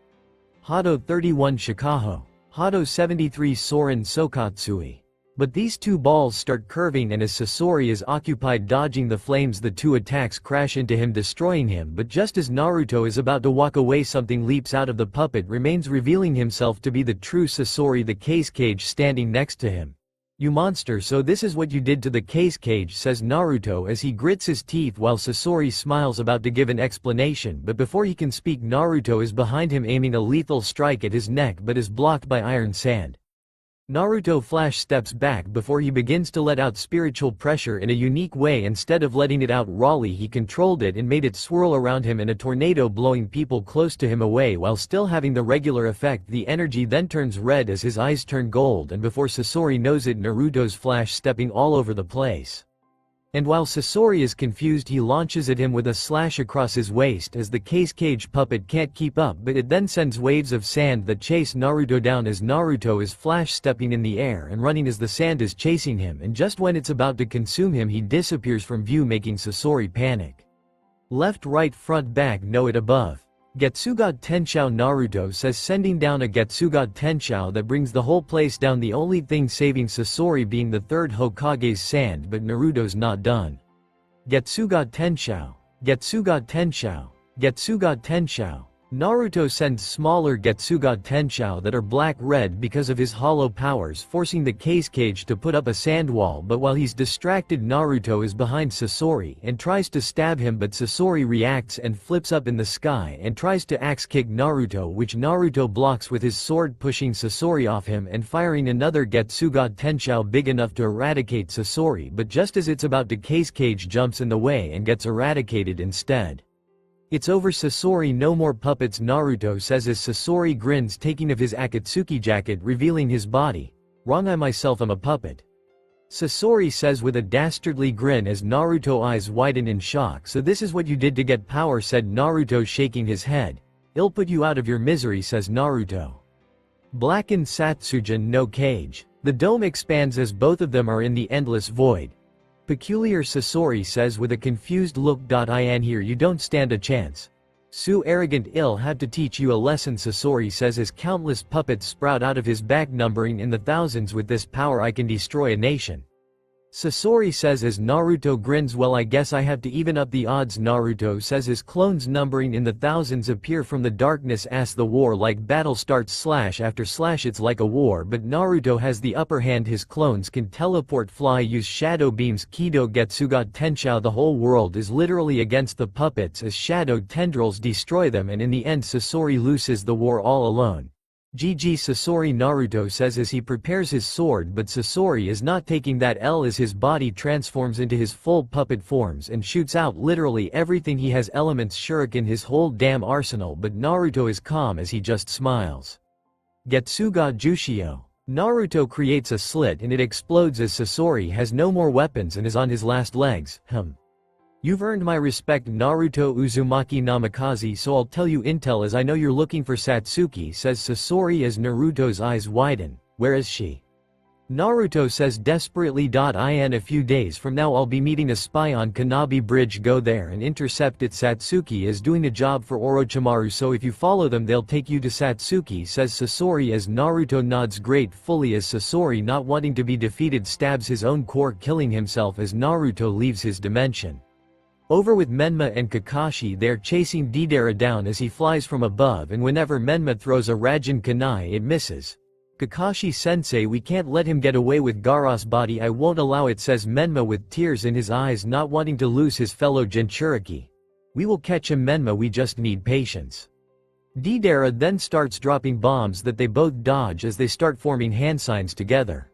Hado 31 Shikaho. Hado 73 Soren Sokatsui. But these 2 balls start curving, and as Sasori is occupied dodging the flames the 2 attacks crash into him, destroying him, but just as Naruto is about to walk away something leaps out of the puppet remains, revealing himself to be the true Sasori, the case cage standing next to him. You monster, so this is what you did to the case cage, says Naruto as he grits his teeth while Sasori smiles, about to give an explanation, but before he can speak Naruto is behind him aiming a lethal strike at his neck but is blocked by iron sand. Naruto flash steps back before he begins to let out spiritual pressure in a unique way. Instead of letting it out rawly he controlled it and made it swirl around him in a tornado, blowing people close to him away while still having the regular effect. The energy then turns red as his eyes turn gold, and before Sasori knows it Naruto's flash stepping all over the place. And while Sasori is confused he launches at him with a slash across his waist as the case cage puppet can't keep up, but it then sends waves of sand that chase Naruto down as Naruto is flash stepping in the air and running as the sand is chasing him, and just when it's about to consume him he disappears from view, making Sasori panic. Left, right, front, back, know it above. Getsuga Tenshou. Naruto says, sending down a Getsuga Tenshou that brings the whole place down, the only thing saving Sasori being the 3rd Hokage's sand, but Naruto's not done. Getsuga Tenshou. Getsuga Tenshou. Getsuga Tenshou. Naruto sends smaller Getsuga Tenshou that are black-red because of his hollow powers, forcing the case cage to put up a sand wall, but while he's distracted Naruto is behind Sasori and tries to stab him, but Sasori reacts and flips up in the sky and tries to axe kick Naruto, which Naruto blocks with his sword, pushing Sasori off him and firing another Getsuga Tenshou big enough to eradicate Sasori, but just as it's about to, case cage jumps in the way and gets eradicated instead. "It's over, Sasori, no more puppets," Naruto says as Sasori grins, taking off his Akatsuki jacket, revealing his body. "Wrong, I myself am a puppet," Sasori says with a dastardly grin as Naruto eyes widen in shock. "So this is what you did to get power," said Naruto, shaking his head. "I'll put you out of your misery," says Naruto. Blackened Satsujin no Cage. The dome expands as both of them are in the endless void. "Peculiar," Sasori says with a confused look. "In here you don't stand a chance. Su arrogant, I'll have to teach you a lesson," Sasori says as countless puppets sprout out of his back, numbering in the thousands. "With this power I can destroy a nation," Sasori says as Naruto grins. "Well, I guess I have to even up the odds," Naruto says as clones numbering in the thousands appear from the darkness as the war-like battle starts slash after slash. It's like a war, but Naruto has the upper hand. His clones can teleport, fly, use shadow beams, Kido Getsuga Tenshou. The whole world is literally against the puppets as shadow tendrils destroy them, and in the end Sasori loses the war all alone. "GG Sasori," Naruto says as he prepares his sword, but Sasori is not taking that L as his body transforms into his full puppet forms and shoots out literally everything he has, elements, shuriken, his whole damn arsenal, but Naruto is calm as he just smiles. Getsuga Jushio. Naruto creates a slit and it explodes as Sasori has no more weapons and is on his last legs. "You've earned my respect, Naruto Uzumaki Namikaze, so I'll tell you intel as I know you're looking for Satsuki," says Sasori as Naruto's eyes widen. "Where is she?" Naruto says desperately. "In a few days from now I'll be meeting a spy on Kanabi Bridge. Go there and intercept it. Satsuki is doing a job for Orochimaru, so if you follow them they'll take you to Satsuki," says Sasori as Naruto nods gratefully as Sasori, not wanting to be defeated, stabs his own core, killing himself as Naruto leaves his dimension. Over with Menma and Kakashi. They're chasing Deidara down as he flies from above, and whenever Menma throws a Raijin Kunai it misses. "Kakashi-sensei, we can't let him get away with Gaara's body, I won't allow it," says Menma with tears in his eyes, not wanting to lose his fellow Jinchuriki. "We will catch him, Menma, we just need patience." Deidara then starts dropping bombs that they both dodge as they start forming hand signs together.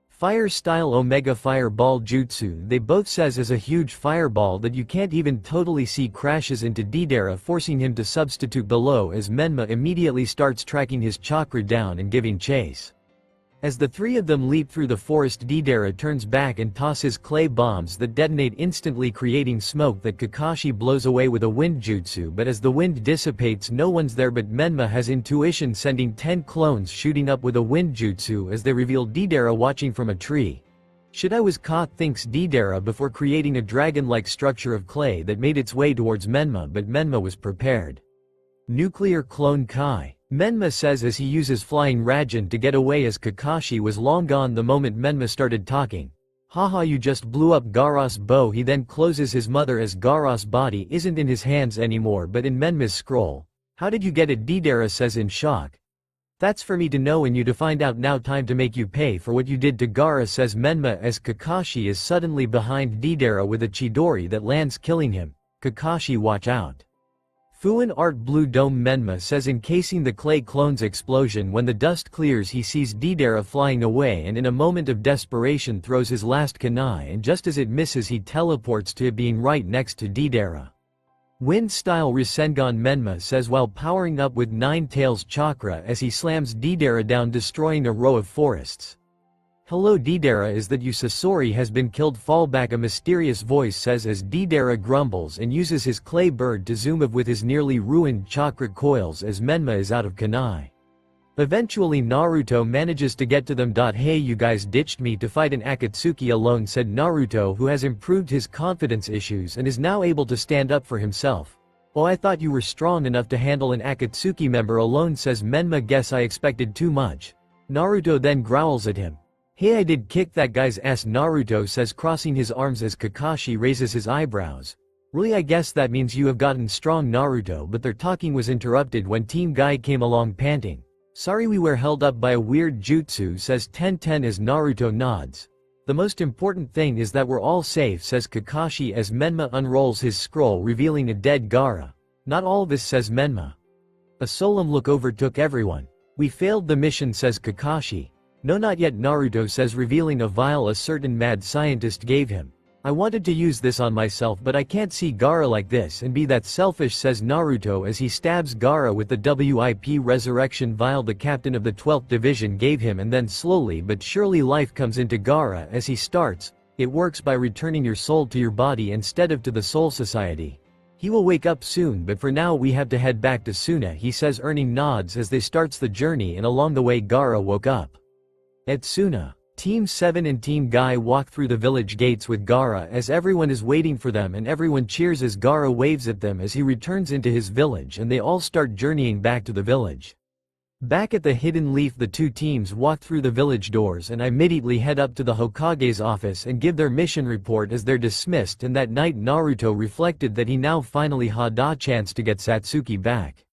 Fire-style Omega Fireball Jutsu, they both says as a huge fireball that you can't even totally see crashes into Deidara, forcing him to substitute below as Menma immediately starts tracking his chakra down and giving chase. As the three of them leap through the forest, Deidara turns back and tosses clay bombs that detonate instantly, creating smoke that Kakashi blows away with a wind jutsu, but as the wind dissipates no one's there but Menma has intuition, sending 10 clones shooting up with a wind jutsu as they reveal Deidara watching from a tree. "Should I was caught," thinks Deidara before creating a dragon-like structure of clay that made its way towards Menma, but Menma was prepared. Nuclear Clone Kai. Menma says as he uses Flying Raijin to get away as Kakashi was long gone the moment Menma started talking. "Haha, you just blew up Gaara's bow." He then closes his mother as Gaara's body isn't in his hands anymore but in Menma's scroll. "How did you get it?" Deidara says in shock. "That's for me to know and you to find out now, time to make you pay for what you did to Gaara," says Menma as Kakashi is suddenly behind Deidara with a Chidori that lands, killing him. "Kakashi, watch out." Fuin Art Blue Dome. Menma says encasing the clay clone's explosion. When the dust clears he sees Deidara flying away and in a moment of desperation throws his last kunai, and just as it misses he teleports to it being right next to Deidara. Wind-style Rasengan. Menma says while powering up with Nine Tails chakra as he slams Deidara down, destroying a row of forests. "Hello Deidara, is that you? Sasori has been killed. Fall back," a mysterious voice says as Deidara grumbles and uses his clay bird to zoom up with his nearly ruined chakra coils as Menma is out of kunai. Eventually Naruto manages to get to them. "Hey, you guys ditched me to fight an Akatsuki alone," said Naruto, who has improved his confidence issues and is now able to stand up for himself. "Oh, I thought you were strong enough to handle an Akatsuki member alone," says Menma. "Guess I expected too much." Naruto then growls at him. "Hey, I did kick that guy's ass," Naruto says, crossing his arms as Kakashi raises his eyebrows. Really, I guess that means you have gotten strong, Naruto, but their talking was interrupted when Team Guy came along panting. Sorry, we were held up by a weird jutsu, says Ten as Naruto nods. The most important thing is that we're all safe, says Kakashi as Menma unrolls his scroll revealing a dead Gaara. Not all this, says Menma. A solemn look overtook everyone. We failed the mission, says Kakashi. No, not yet, Naruto says, revealing a vial a certain mad scientist gave him. I wanted to use this on myself, but I can't see Gaara like this and be that selfish, says Naruto as he stabs Gaara with the WIP resurrection vial the captain of the 12th division gave him, and then slowly but surely life comes into Gaara as he starts. It works by returning your soul to your body instead of to the Soul Society. He will wake up soon, but for now we have to head back to Suna, he says, earning nods as they starts the journey, and along the way Gaara woke up. At Suna, Team 7 and Team Guy walk through the village gates with Gaara as everyone is waiting for them, and everyone cheers as Gaara waves at them as he returns into his village, and they all start journeying back to the village. Back at the Hidden Leaf, the two teams walk through the village doors and immediately head up to the Hokage's office and give their mission report as they're dismissed, and that night Naruto reflected that he now finally had a chance to get Satsuki back.